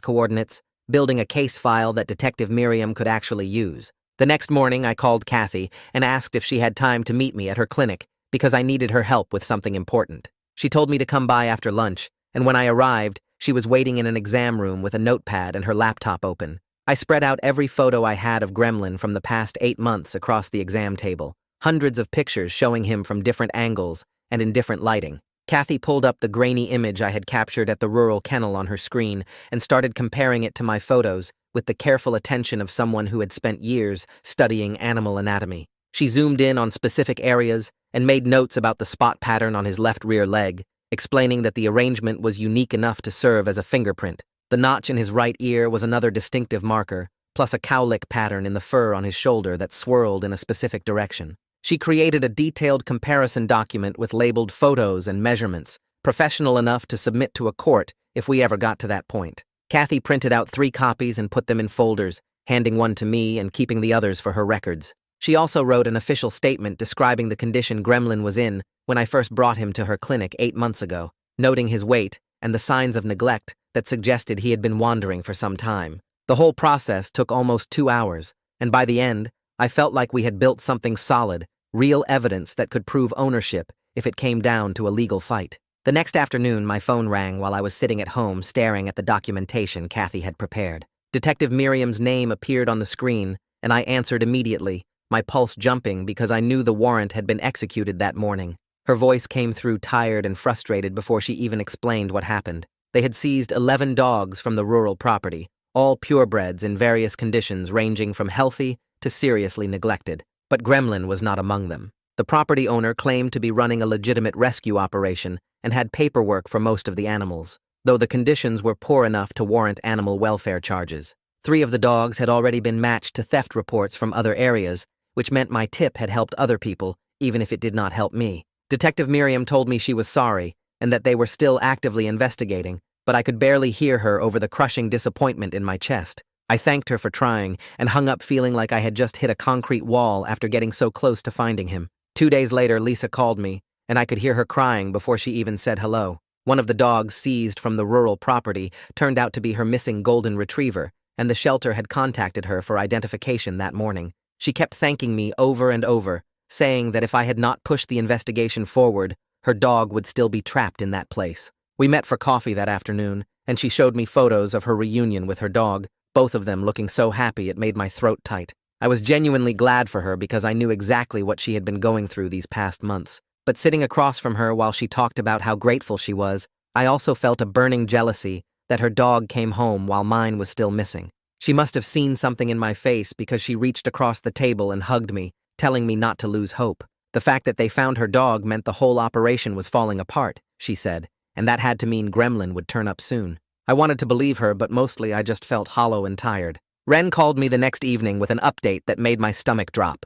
coordinates, building a case file that Detective Miriam could actually use. The next morning, I called Kathy and asked if she had time to meet me at her clinic because I needed her help with something important. She told me to come by after lunch, and when I arrived, she was waiting in an exam room with a notepad and her laptop open. I spread out every photo I had of Gremlin from the past 8 months across the exam table, hundreds of pictures showing him from different angles and in different lighting. Kathy pulled up the grainy image I had captured at the rural kennel on her screen and started comparing it to my photos with the careful attention of someone who had spent years studying animal anatomy. She zoomed in on specific areas and made notes about the spot pattern on his left rear leg, explaining that the arrangement was unique enough to serve as a fingerprint. The notch in his right ear was another distinctive marker, plus a cowlick pattern in the fur on his shoulder that swirled in a specific direction. She created a detailed comparison document with labeled photos and measurements, professional enough to submit to a court if we ever got to that point. Kathy printed out 3 copies and put them in folders, handing one to me and keeping the others for her records. She also wrote an official statement describing the condition Gremlin was in when I first brought him to her clinic 8 months ago, noting his weight and the signs of neglect that suggested he had been wandering for some time. The whole process took almost 2 hours, and by the end, I felt like we had built something solid, real evidence that could prove ownership if it came down to a legal fight. The next afternoon, my phone rang while I was sitting at home staring at the documentation Kathy had prepared. Detective Miriam's name appeared on the screen, and I answered immediately, my pulse jumping because I knew the warrant had been executed that morning. Her voice came through tired and frustrated before she even explained what happened. They had seized 11 dogs from the rural property, all purebreds in various conditions ranging from healthy to seriously neglected. But Gremlin was not among them. The property owner claimed to be running a legitimate rescue operation and had paperwork for most of the animals, though the conditions were poor enough to warrant animal welfare charges. 3 of the dogs had already been matched to theft reports from other areas, which meant my tip had helped other people, even if it did not help me. Detective Miriam told me she was sorry and that they were still actively investigating, but I could barely hear her over the crushing disappointment in my chest. I thanked her for trying and hung up feeling like I had just hit a concrete wall after getting so close to finding him. 2 days later, Lisa called me, and I could hear her crying before she even said hello. One of the dogs seized from the rural property turned out to be her missing golden retriever, and the shelter had contacted her for identification that morning. She kept thanking me over and over, saying that if I had not pushed the investigation forward, her dog would still be trapped in that place. We met for coffee that afternoon, and she showed me photos of her reunion with her dog, both of them looking so happy it made my throat tight. I was genuinely glad for her because I knew exactly what she had been going through these past months. But sitting across from her while she talked about how grateful she was, I also felt a burning jealousy that her dog came home while mine was still missing. She must have seen something in my face because she reached across the table and hugged me, telling me not to lose hope. The fact that they found her dog meant the whole operation was falling apart, she said, and that had to mean Gremlin would turn up soon. I wanted to believe her, but mostly I just felt hollow and tired. Ren called me the next evening with an update that made my stomach drop.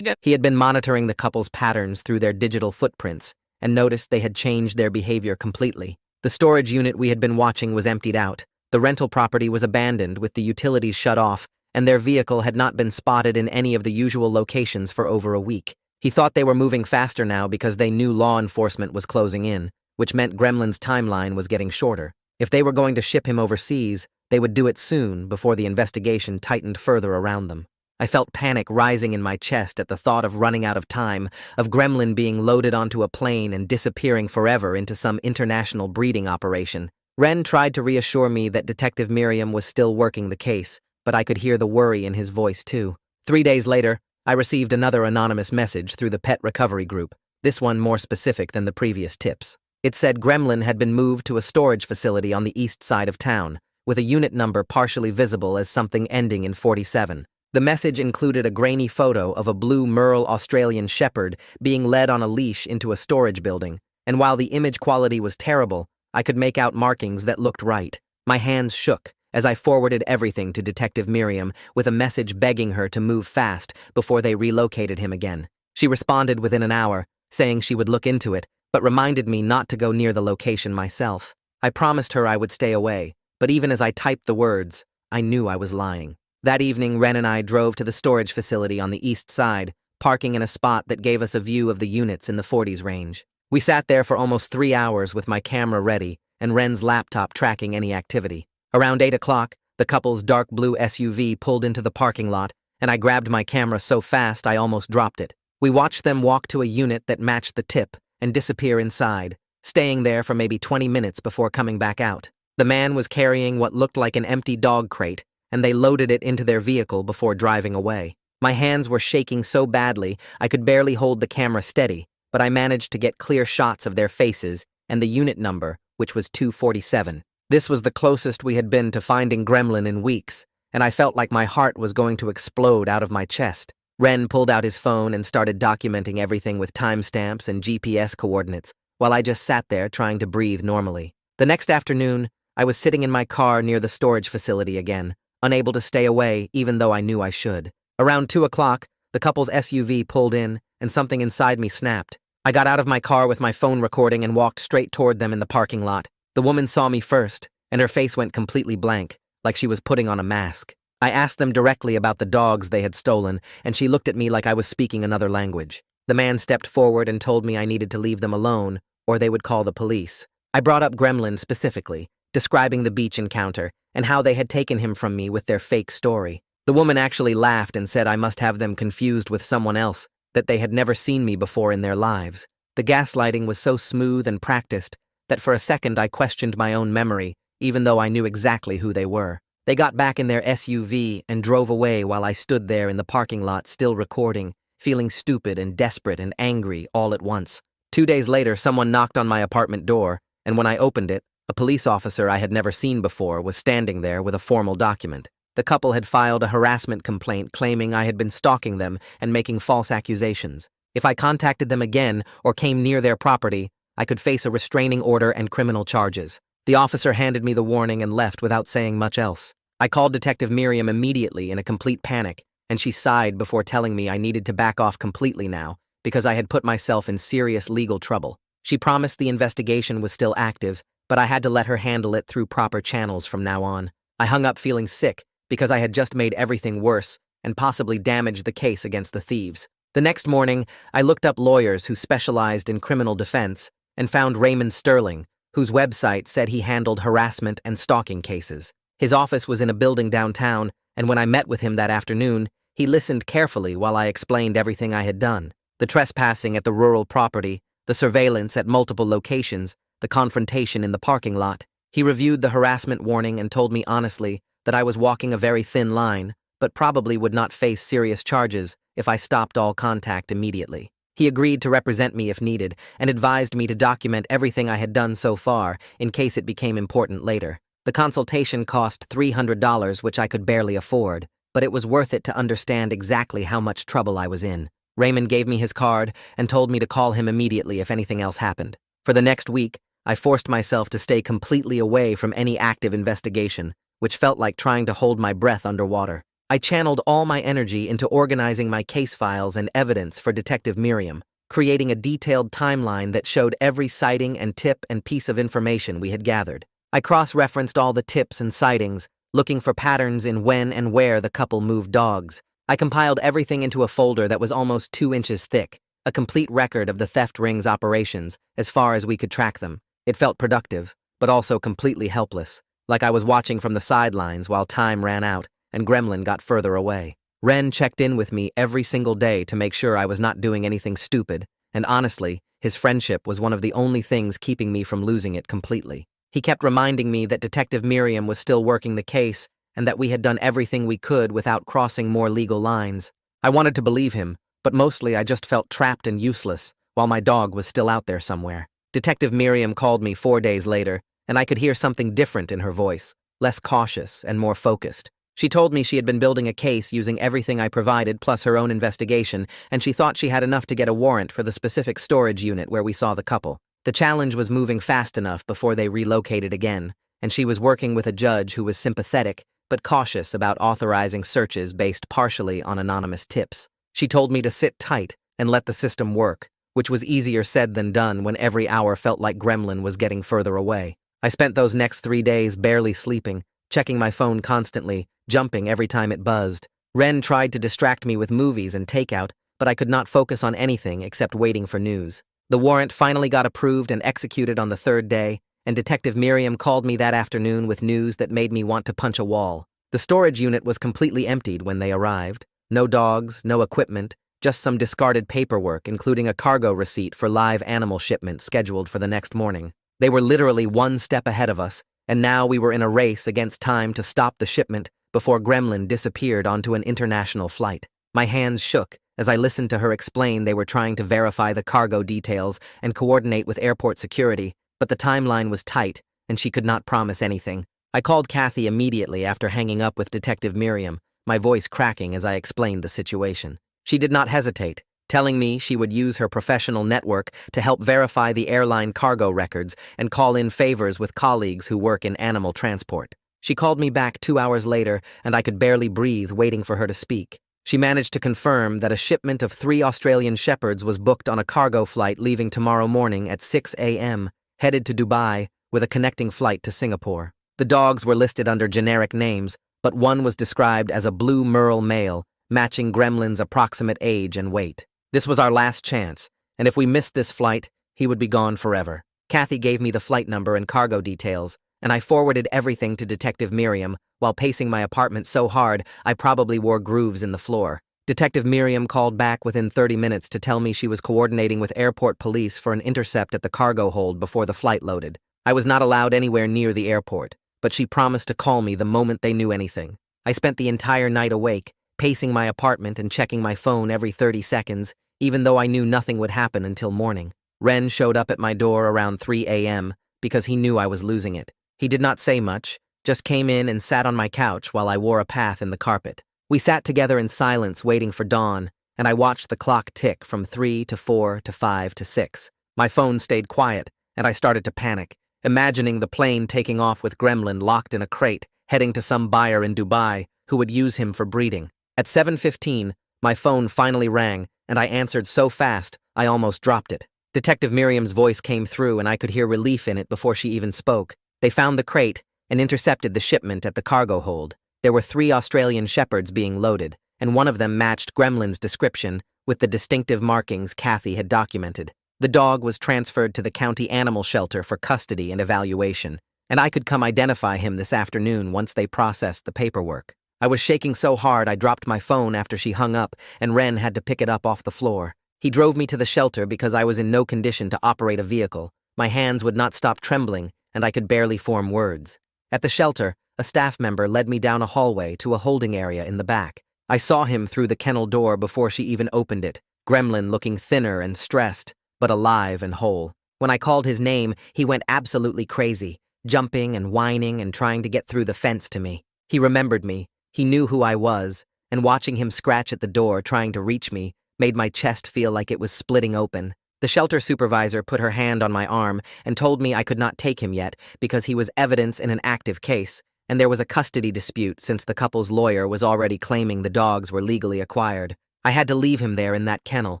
He had been monitoring the couple's patterns through their digital footprints and noticed they had changed their behavior completely. The storage unit we had been watching was emptied out. The rental property was abandoned with the utilities shut off, and their vehicle had not been spotted in any of the usual locations for over a week. He thought they were moving faster now because they knew law enforcement was closing in, which meant Gremlin's timeline was getting shorter. If they were going to ship him overseas, they would do it soon before the investigation tightened further around them. I felt panic rising in my chest at the thought of running out of time, of Gremlin being loaded onto a plane and disappearing forever into some international breeding operation. Ren tried to reassure me that Detective Miriam was still working the case, but I could hear the worry in his voice too. 3 days later, I received another anonymous message through the pet recovery group, this one more specific than the previous tips. It said Gremlin had been moved to a storage facility on the east side of town, with a unit number partially visible as something ending in 47. The message included a grainy photo of a blue Merle Australian Shepherd being led on a leash into a storage building, and while the image quality was terrible, I could make out markings that looked right. My hands shook as I forwarded everything to Detective Miriam with a message begging her to move fast before they relocated him again. She responded within an hour, saying she would look into it, but reminded me not to go near the location myself. I promised her I would stay away, but even as I typed the words, I knew I was lying. That evening, Ren and I drove to the storage facility on the east side, parking in a spot that gave us a view of the units in the 40s range. We sat there for almost 3 hours with my camera ready and Ren's laptop tracking any activity. Around 8 o'clock, the couple's dark blue SUV pulled into the parking lot, and I grabbed my camera so fast I almost dropped it. We watched them walk to a unit that matched the tip and disappear inside, staying there for maybe 20 minutes before coming back out. The man was carrying what looked like an empty dog crate, and they loaded it into their vehicle before driving away. My hands were shaking so badly I could barely hold the camera steady, but I managed to get clear shots of their faces and the unit number, which was 247. This was the closest we had been to finding Gremlin in weeks, and I felt like my heart was going to explode out of my chest. Ren pulled out his phone and started documenting everything with timestamps and GPS coordinates, while I just sat there trying to breathe normally. The next afternoon, I was sitting in my car near the storage facility again, unable to stay away even though I knew I should. Around 2 o'clock, the couple's SUV pulled in, and something inside me snapped. I got out of my car with my phone recording and walked straight toward them in the parking lot. The woman saw me first, and her face went completely blank, like she was putting on a mask. I asked them directly about the dogs they had stolen, and she looked at me like I was speaking another language. The man stepped forward and told me I needed to leave them alone, or they would call the police. I brought up Gremlin specifically, describing the beach encounter, and how they had taken him from me with their fake story. The woman actually laughed and said I must have them confused with someone else, that they had never seen me before in their lives. The gaslighting was so smooth and practiced that for a second I questioned my own memory, even though I knew exactly who they were. They got back in their SUV and drove away while I stood there in the parking lot still recording, feeling stupid and desperate and angry all at once. 2 days later, someone knocked on my apartment door, and when I opened it, a police officer I had never seen before was standing there with a formal document. The couple had filed a harassment complaint claiming I had been stalking them and making false accusations. If I contacted them again or came near their property, I could face a restraining order and criminal charges. The officer handed me the warning and left without saying much else. I called Detective Miriam immediately in a complete panic, and she sighed before telling me I needed to back off completely now because I had put myself in serious legal trouble. She promised the investigation was still active, but I had to let her handle it through proper channels from now on. I hung up feeling sick because I had just made everything worse and possibly damaged the case against the thieves. The next morning, I looked up lawyers who specialized in criminal defense and found Raymond Sterling, whose website said he handled harassment and stalking cases. His office was in a building downtown, and when I met with him that afternoon, he listened carefully while I explained everything I had done. The trespassing at the rural property, the surveillance at multiple locations, the confrontation in the parking lot. He reviewed the harassment warning and told me honestly that I was walking a very thin line, but probably would not face serious charges if I stopped all contact immediately. He agreed to represent me if needed and advised me to document everything I had done so far in case it became important later. The consultation cost $300, which I could barely afford, but it was worth it to understand exactly how much trouble I was in. Raymond gave me his card and told me to call him immediately if anything else happened. For the next week, I forced myself to stay completely away from any active investigation, which felt like trying to hold my breath underwater. I channeled all my energy into organizing my case files and evidence for Detective Miriam, creating a detailed timeline that showed every sighting and tip and piece of information we had gathered. I cross-referenced all the tips and sightings, looking for patterns in when and where the couple moved dogs. I compiled everything into a folder that was almost 2 inches thick, a complete record of the theft ring's operations, as far as we could track them. It felt productive, but also completely helpless, like I was watching from the sidelines while time ran out and Gremlin got further away. Ren checked in with me every single day to make sure I was not doing anything stupid, and honestly, his friendship was one of the only things keeping me from losing it completely. He kept reminding me that Detective Miriam was still working the case and that we had done everything we could without crossing more legal lines. I wanted to believe him, but mostly I just felt trapped and useless while my dog was still out there somewhere. Detective Miriam called me 4 days later, and I could hear something different in her voice, less cautious and more focused. She told me she had been building a case using everything I provided plus her own investigation, and she thought she had enough to get a warrant for the specific storage unit where we saw the couple. The challenge was moving fast enough before they relocated again, and she was working with a judge who was sympathetic but cautious about authorizing searches based partially on anonymous tips. She told me to sit tight and let the system work, which was easier said than done when every hour felt like Gremlin was getting further away. I spent those next 3 days barely sleeping, checking my phone constantly, jumping every time it buzzed. Ren tried to distract me with movies and takeout, but I could not focus on anything except waiting for news. The warrant finally got approved and executed on the third day, and Detective Miriam called me that afternoon with news that made me want to punch a wall. The storage unit was completely emptied when they arrived. No dogs, no equipment, just some discarded paperwork, including a cargo receipt for live animal shipment scheduled for the next morning. They were literally one step ahead of us, and now we were in a race against time to stop the shipment before Gremlin disappeared onto an international flight. My hands shook as I listened to her explain they were trying to verify the cargo details and coordinate with airport security, but the timeline was tight, and she could not promise anything. I called Kathy immediately after hanging up with Detective Miriam, my voice cracking as I explained the situation. She did not hesitate, telling me she would use her professional network to help verify the airline cargo records and call in favors with colleagues who work in animal transport. She called me back 2 hours later, and I could barely breathe waiting for her to speak. She managed to confirm that a shipment of 3 Australian Shepherds was booked on a cargo flight leaving tomorrow morning at 6 a.m., headed to Dubai with a connecting flight to Singapore. The dogs were listed under generic names, but one was described as a blue merle male, matching Gremlin's approximate age and weight. This was our last chance, and if we missed this flight, he would be gone forever. Kathy gave me the flight number and cargo details, and I forwarded everything to Detective Miriam while pacing my apartment so hard I probably wore grooves in the floor. Detective Miriam called back within 30 minutes to tell me she was coordinating with airport police for an intercept at the cargo hold before the flight loaded. I was not allowed anywhere near the airport, but she promised to call me the moment they knew anything. I spent the entire night awake, pacing my apartment and checking my phone every 30 seconds, even though I knew nothing would happen until morning. Ren showed up at my door around 3 a.m. because he knew I was losing it. He did not say much, just came in and sat on my couch while I wore a path in the carpet. We sat together in silence waiting for dawn, and I watched the clock tick from 3 to 4 to 5 to 6. My phone stayed quiet, and I started to panic, imagining the plane taking off with Gremlin locked in a crate, heading to some buyer in Dubai who would use him for breeding. At 7:15, my phone finally rang, and I answered so fast I almost dropped it. Detective Miriam's voice came through, and I could hear relief in it before she even spoke. They found the crate and intercepted the shipment at the cargo hold. There were 3 Australian Shepherds being loaded, and one of them matched Gremlin's description with the distinctive markings Kathy had documented. The dog was transferred to the county animal shelter for custody and evaluation, and I could come identify him this afternoon once they processed the paperwork. I was shaking so hard I dropped my phone after she hung up, and Ren had to pick it up off the floor. He drove me to the shelter because I was in no condition to operate a vehicle. My hands would not stop trembling, and I could barely form words. At the shelter, a staff member led me down a hallway to a holding area in the back. I saw him through the kennel door before she even opened it, Gremlin looking thinner and stressed, but alive and whole. When I called his name, he went absolutely crazy, jumping and whining and trying to get through the fence to me. He remembered me, he knew who I was, and watching him scratch at the door trying to reach me made my chest feel like it was splitting open. The shelter supervisor put her hand on my arm and told me I could not take him yet because he was evidence in an active case, and there was a custody dispute since the couple's lawyer was already claiming the dogs were legally acquired. I had to leave him there in that kennel,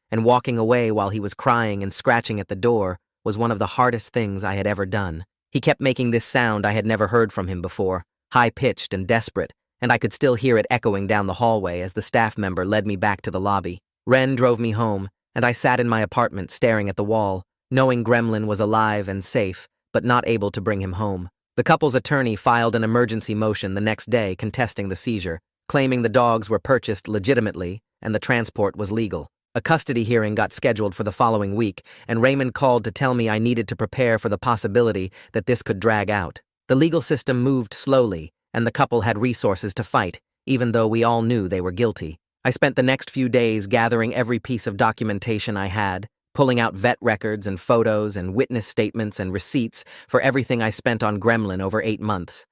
and walking away while he was crying and scratching at the door was one of the hardest things I had ever done. He kept making this sound I had never heard from him before, high-pitched and desperate, and I could still hear it echoing down the hallway as the staff member led me back to the lobby. Ren drove me home, and I sat in my apartment staring at the wall, knowing Gremlin was alive and safe, but not able to bring him home. The couple's attorney filed an emergency motion the next day contesting the seizure, claiming the dogs were purchased legitimately and the transport was legal. A custody hearing got scheduled for the following week, and Raymond called to tell me I needed to prepare for the possibility that this could drag out. The legal system moved slowly, and the couple had resources to fight, even though we all knew they were guilty. I spent the next few days gathering every piece of documentation I had, pulling out vet records and photos and witness statements and receipts for everything I spent on Gremlin over 8 months.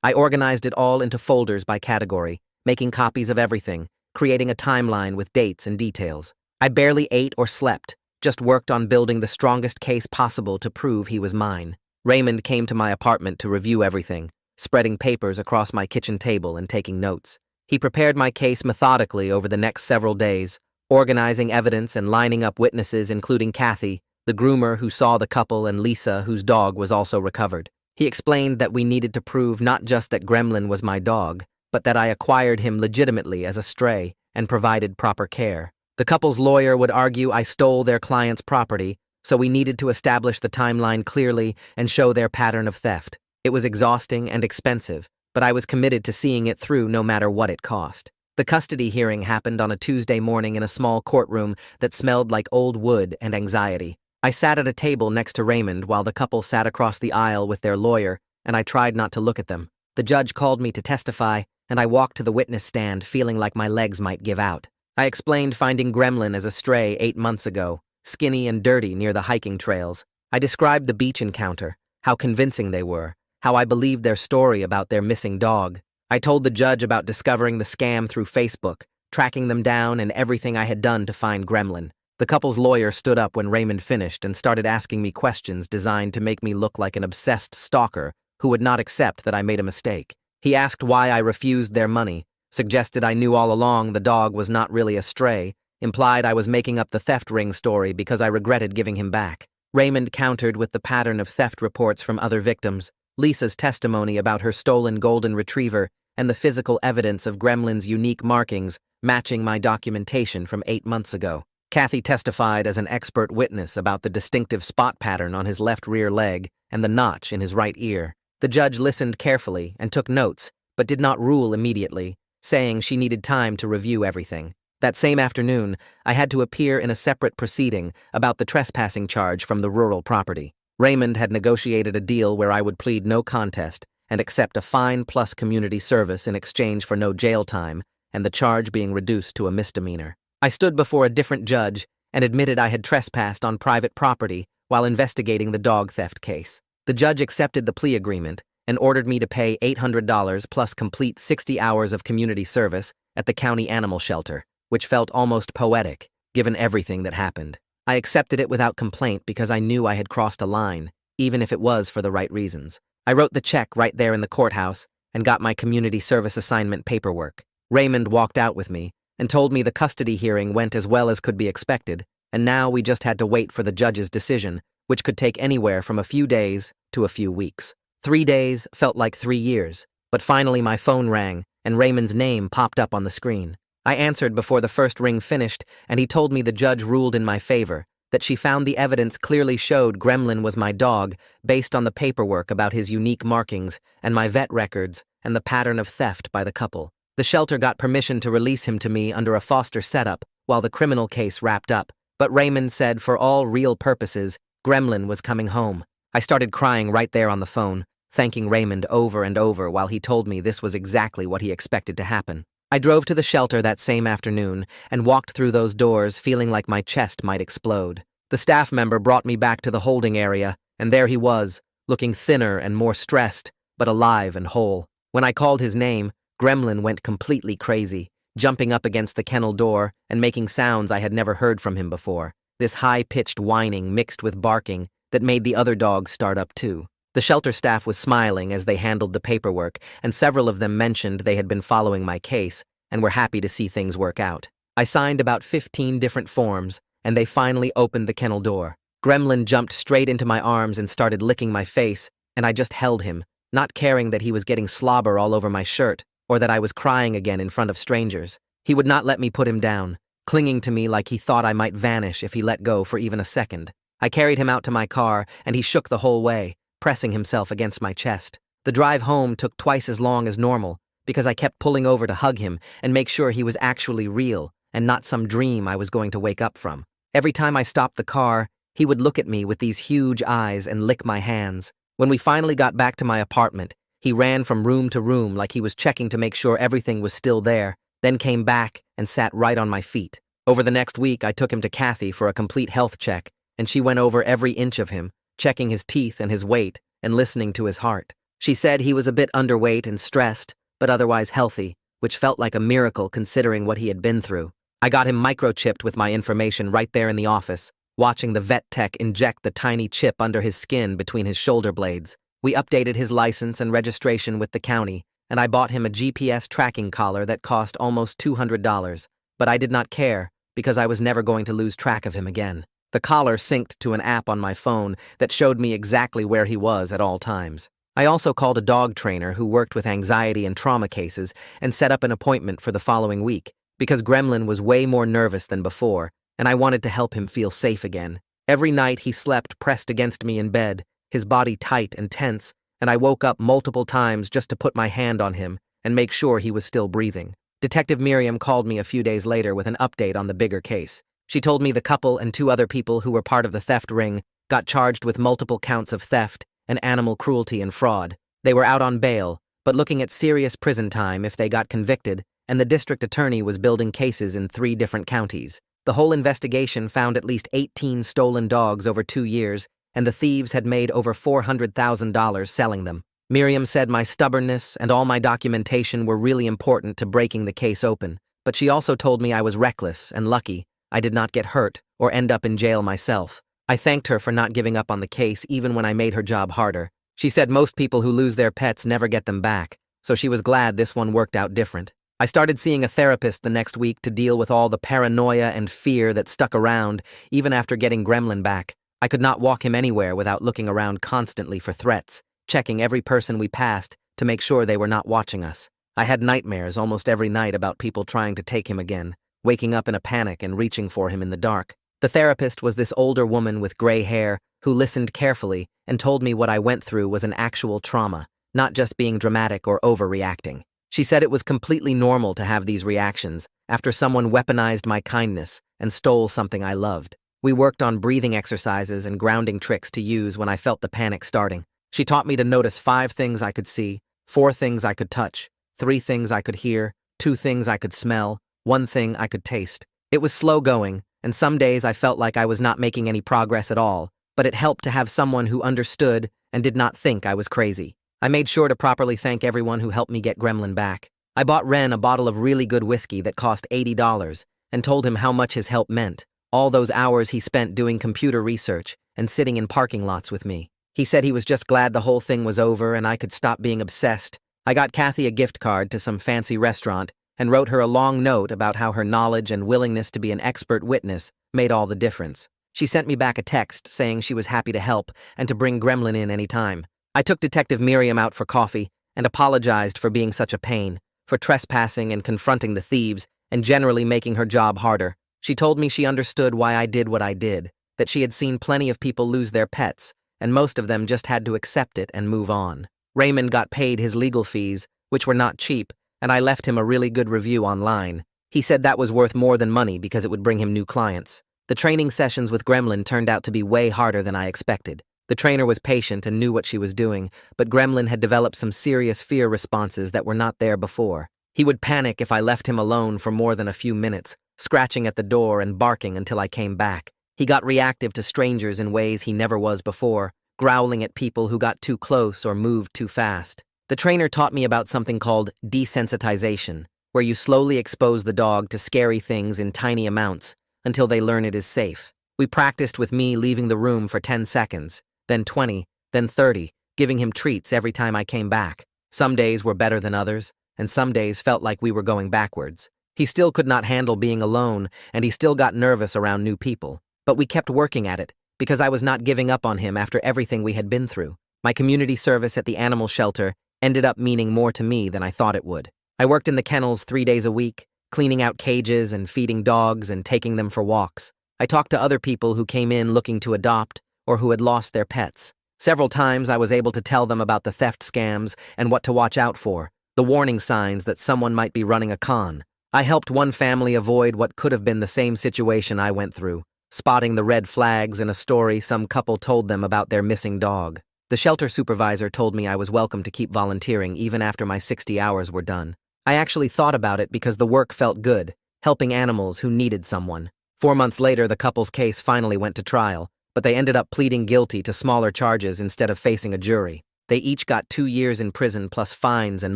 I organized it all into folders by category, making copies of everything, creating a timeline with dates and details. I barely ate or slept, just worked on building the strongest case possible to prove he was mine. Raymond came to my apartment to review everything, spreading papers across my kitchen table and taking notes. He prepared my case methodically over the next several days, organizing evidence and lining up witnesses including Kathy, the groomer who saw the couple, and Lisa, whose dog was also recovered. He explained that we needed to prove not just that Gremlin was my dog, but that I acquired him legitimately as a stray and provided proper care. The couple's lawyer would argue I stole their client's property, so we needed to establish the timeline clearly and show their pattern of theft. It was exhausting and expensive, but I was committed to seeing it through no matter what it cost. The custody hearing happened on a Tuesday morning in a small courtroom that smelled like old wood and anxiety. I sat at a table next to Raymond while the couple sat across the aisle with their lawyer, and I tried not to look at them. The judge called me to testify, and I walked to the witness stand feeling like my legs might give out. I explained finding Gremlin as a stray 8 months ago, skinny and dirty near the hiking trails. I described the beach encounter, how convincing they were, how I believed their story about their missing dog. I told the judge about discovering the scam through Facebook, tracking them down, and everything I had done to find Gremlin. The couple's lawyer stood up when Raymond finished and started asking me questions designed to make me look like an obsessed stalker who would not accept that I made a mistake. He asked why I refused their money, suggested I knew all along the dog was not really a stray, implied I was making up the theft ring story because I regretted giving him back. Raymond countered with the pattern of theft reports from other victims, Lisa's testimony about her stolen golden retriever, and the physical evidence of Gremlin's unique markings matching my documentation from 8 months ago. Kathy testified as an expert witness about the distinctive spot pattern on his left rear leg and the notch in his right ear. The judge listened carefully and took notes, but did not rule immediately, saying she needed time to review everything. That same afternoon, I had to appear in a separate proceeding about the trespassing charge from the rural property. Raymond had negotiated a deal where I would plead no contest and accept a fine plus community service in exchange for no jail time and the charge being reduced to a misdemeanor. I stood before a different judge and admitted I had trespassed on private property while investigating the dog theft case. The judge accepted the plea agreement and ordered me to pay $800 plus complete 60 hours of community service at the county animal shelter, which felt almost poetic, given everything that happened. I accepted it without complaint because I knew I had crossed a line, even if it was for the right reasons. I wrote the check right there in the courthouse and got my community service assignment paperwork. Raymond walked out with me and told me the custody hearing went as well as could be expected, and now we just had to wait for the judge's decision, which could take anywhere from a few days to a few weeks. 3 days felt like 3 years, but finally my phone rang and Raymond's name popped up on the screen. I answered before the first ring finished, and he told me the judge ruled in my favor, that she found the evidence clearly showed Gremlin was my dog based on the paperwork about his unique markings and my vet records and the pattern of theft by the couple. The shelter got permission to release him to me under a foster setup while the criminal case wrapped up, but Raymond said for all real purposes, Gremlin was coming home. I started crying right there on the phone, thanking Raymond over and over while he told me this was exactly what he expected to happen. I drove to the shelter that same afternoon and walked through those doors feeling like my chest might explode. The staff member brought me back to the holding area, and there he was, looking thinner and more stressed, but alive and whole. When I called his name, Gremlin went completely crazy, jumping up against the kennel door and making sounds I had never heard from him before. This high-pitched whining mixed with barking that made the other dogs start up too. The shelter staff was smiling as they handled the paperwork, and several of them mentioned they had been following my case and were happy to see things work out. I signed about 15 different forms, and they finally opened the kennel door. Gremlin jumped straight into my arms and started licking my face, and I just held him, not caring that he was getting slobber all over my shirt or that I was crying again in front of strangers. He would not let me put him down, clinging to me like he thought I might vanish if he let go for even a second. I carried him out to my car, and he shook the whole way, pressing himself against my chest. The drive home took twice as long as normal, because I kept pulling over to hug him and make sure he was actually real and not some dream I was going to wake up from. Every time I stopped the car, he would look at me with these huge eyes and lick my hands. When we finally got back to my apartment, he ran from room to room like he was checking to make sure everything was still there, then came back and sat right on my feet. Over the next week, I took him to Kathy for a complete health check, and she went over every inch of him, checking his teeth and his weight and listening to his heart. She said he was a bit underweight and stressed, but otherwise healthy, which felt like a miracle considering what he had been through. I got him microchipped with my information right there in the office, watching the vet tech inject the tiny chip under his skin between his shoulder blades. We updated his license and registration with the county, and I bought him a GPS tracking collar that cost almost $200, but I did not care because I was never going to lose track of him again. The collar synced to an app on my phone that showed me exactly where he was at all times. I also called a dog trainer who worked with anxiety and trauma cases and set up an appointment for the following week because Gremlin was way more nervous than before, and I wanted to help him feel safe again. Every night he slept pressed against me in bed, his body tight and tense, and I woke up multiple times just to put my hand on him and make sure he was still breathing. Detective Miriam called me a few days later with an update on the bigger case. She told me the couple and 2 other people who were part of the theft ring got charged with multiple counts of theft and animal cruelty and fraud. They were out on bail, but looking at serious prison time if they got convicted, and the district attorney was building cases in 3 different counties. The whole investigation found at least 18 stolen dogs over 2 years, and the thieves had made over $400,000 selling them. Miriam said my stubbornness and all my documentation were really important to breaking the case open, but she also told me I was reckless and lucky I did not get hurt or end up in jail myself. I thanked her for not giving up on the case even when I made her job harder. She said most people who lose their pets never get them back, so she was glad this one worked out different. I started seeing a therapist the next week to deal with all the paranoia and fear that stuck around even after getting Gremlin back. I could not walk him anywhere without looking around constantly for threats, checking every person we passed to make sure they were not watching us. I had nightmares almost every night about people trying to take him again, waking up in a panic and reaching for him in the dark. The therapist was this older woman with gray hair who listened carefully and told me what I went through was an actual trauma, not just being dramatic or overreacting. She said it was completely normal to have these reactions after someone weaponized my kindness and stole something I loved. We worked on breathing exercises and grounding tricks to use when I felt the panic starting. She taught me to notice 5 things I could see, 4 things I could touch, 3 things I could hear, 2 things I could smell, 1 thing I could taste. It was slow going, and some days I felt like I was not making any progress at all, but it helped to have someone who understood and did not think I was crazy. I made sure to properly thank everyone who helped me get Gremlin back. I bought Ren a bottle of really good whiskey that cost $80 and told him how much his help meant, all those hours he spent doing computer research and sitting in parking lots with me. He said he was just glad the whole thing was over and I could stop being obsessed. I got Kathy a gift card to some fancy restaurant and wrote her a long note about how her knowledge and willingness to be an expert witness made all the difference. She sent me back a text saying she was happy to help and to bring Gremlin in any time. I took Detective Miriam out for coffee and apologized for being such a pain, for trespassing and confronting the thieves and generally making her job harder. She told me she understood why I did what I did, that she had seen plenty of people lose their pets, and most of them just had to accept it and move on. Raymond got paid his legal fees, which were not cheap, and I left him a really good review online. He said that was worth more than money because it would bring him new clients. The training sessions with Gremlin turned out to be way harder than I expected. The trainer was patient and knew what she was doing, but Gremlin had developed some serious fear responses that were not there before. He would panic if I left him alone for more than a few minutes, scratching at the door and barking until I came back. He got reactive to strangers in ways he never was before, growling at people who got too close or moved too fast. The trainer taught me about something called desensitization, where you slowly expose the dog to scary things in tiny amounts until they learn it is safe. We practiced with me leaving the room for 10 seconds, then 20, then 30, giving him treats every time I came back. Some days were better than others, and some days felt like we were going backwards. He still could not handle being alone, and he still got nervous around new people. But we kept working at it, because I was not giving up on him after everything we had been through. My community service at the animal shelter ended up meaning more to me than I thought it would. I worked in the kennels 3 days a week, cleaning out cages and feeding dogs and taking them for walks. I talked to other people who came in looking to adopt or who had lost their pets. Several times I was able to tell them about the theft scams and what to watch out for, the warning signs that someone might be running a con. I helped one family avoid what could have been the same situation I went through, spotting the red flags in a story some couple told them about their missing dog. The shelter supervisor told me I was welcome to keep volunteering even after my 60 hours were done. I actually thought about it because the work felt good, helping animals who needed someone. 4 months later, the couple's case finally went to trial, but they ended up pleading guilty to smaller charges instead of facing a jury. They each got 2 years in prison plus fines and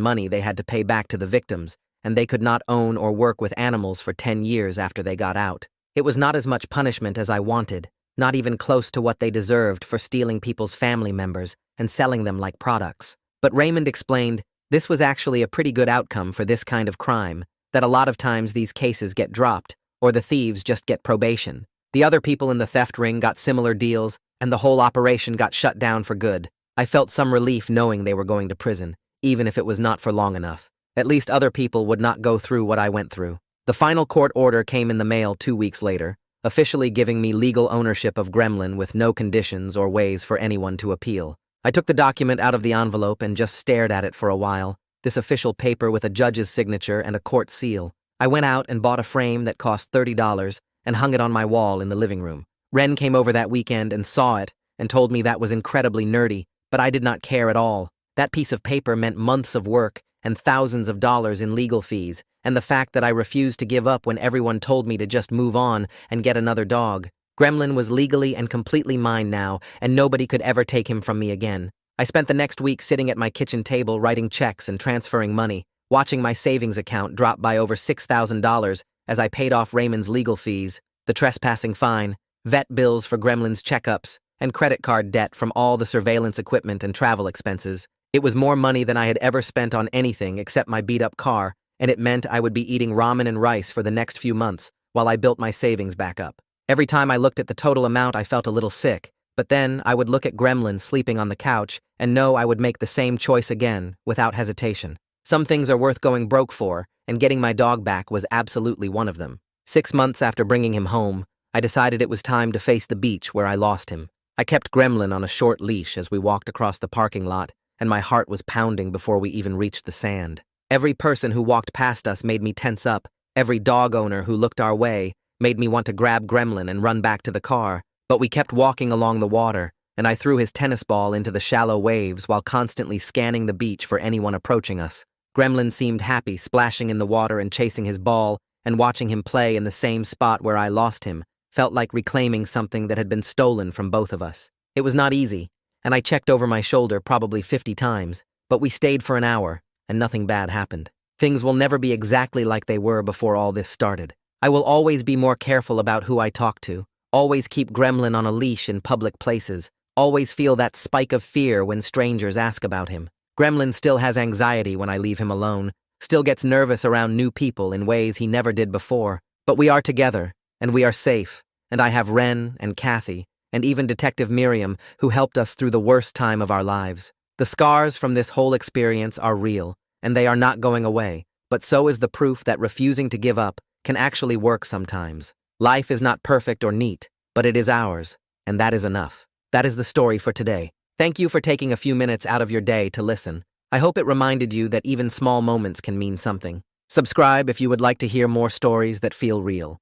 money they had to pay back to the victims, and they could not own or work with animals for 10 years after they got out. It was not as much punishment as I wanted, not even close to what they deserved for stealing people's family members and selling them like products. But Raymond explained this was actually a pretty good outcome for this kind of crime, that a lot of times these cases get dropped, or the thieves just get probation. The other people in the theft ring got similar deals, and the whole operation got shut down for good. I felt some relief knowing they were going to prison, even if it was not for long enough. At least other people would not go through what I went through. The final court order came in the mail 2 weeks later, officially giving me legal ownership of Gremlin with no conditions or ways for anyone to appeal. I took the document out of the envelope and just stared at it for a while, this official paper with a judge's signature and a court seal. I went out and bought a frame that cost $30 and hung it on my wall in the living room. Ren came over that weekend and saw it and told me that was incredibly nerdy, but I did not care at all. That piece of paper meant months of work and thousands of dollars in legal fees, and the fact that I refused to give up when everyone told me to just move on and get another dog. Gremlin was legally and completely mine now, and nobody could ever take him from me again. I spent the next week sitting at my kitchen table writing checks and transferring money, watching my savings account drop by over $6,000 as I paid off Raymond's legal fees, the trespassing fine, vet bills for Gremlin's checkups, and credit card debt from all the surveillance equipment and travel expenses. It was more money than I had ever spent on anything except my beat-up car, and it meant I would be eating ramen and rice for the next few months while I built my savings back up. Every time I looked at the total amount, I felt a little sick, but then I would look at Gremlin sleeping on the couch and know I would make the same choice again without hesitation. Some things are worth going broke for, and getting my dog back was absolutely one of them. 6 months after bringing him home, I decided it was time to face the beach where I lost him. I kept Gremlin on a short leash as we walked across the parking lot, and my heart was pounding before we even reached the sand. Every person who walked past us made me tense up. Every dog owner who looked our way made me want to grab Gremlin and run back to the car. But we kept walking along the water, and I threw his tennis ball into the shallow waves while constantly scanning the beach for anyone approaching us. Gremlin seemed happy splashing in the water and chasing his ball, and watching him play in the same spot where I lost him felt like reclaiming something that had been stolen from both of us. It was not easy, and I checked over my shoulder probably 50 times, but we stayed for an hour, and nothing bad happened. Things will never be exactly like they were before all this started. I will always be more careful about who I talk to, always keep Gremlin on a leash in public places, always feel that spike of fear when strangers ask about him. Gremlin still has anxiety when I leave him alone, still gets nervous around new people in ways he never did before, but we are together, and we are safe, and I have Ren and Kathy, and even Detective Miriam, who helped us through the worst time of our lives. The scars from this whole experience are real, and they are not going away, but so is the proof that refusing to give up can actually work sometimes. Life is not perfect or neat, but it is ours, and that is enough. That is the story for today. Thank you for taking a few minutes out of your day to listen. I hope it reminded you that even small moments can mean something. Subscribe if you would like to hear more stories that feel real.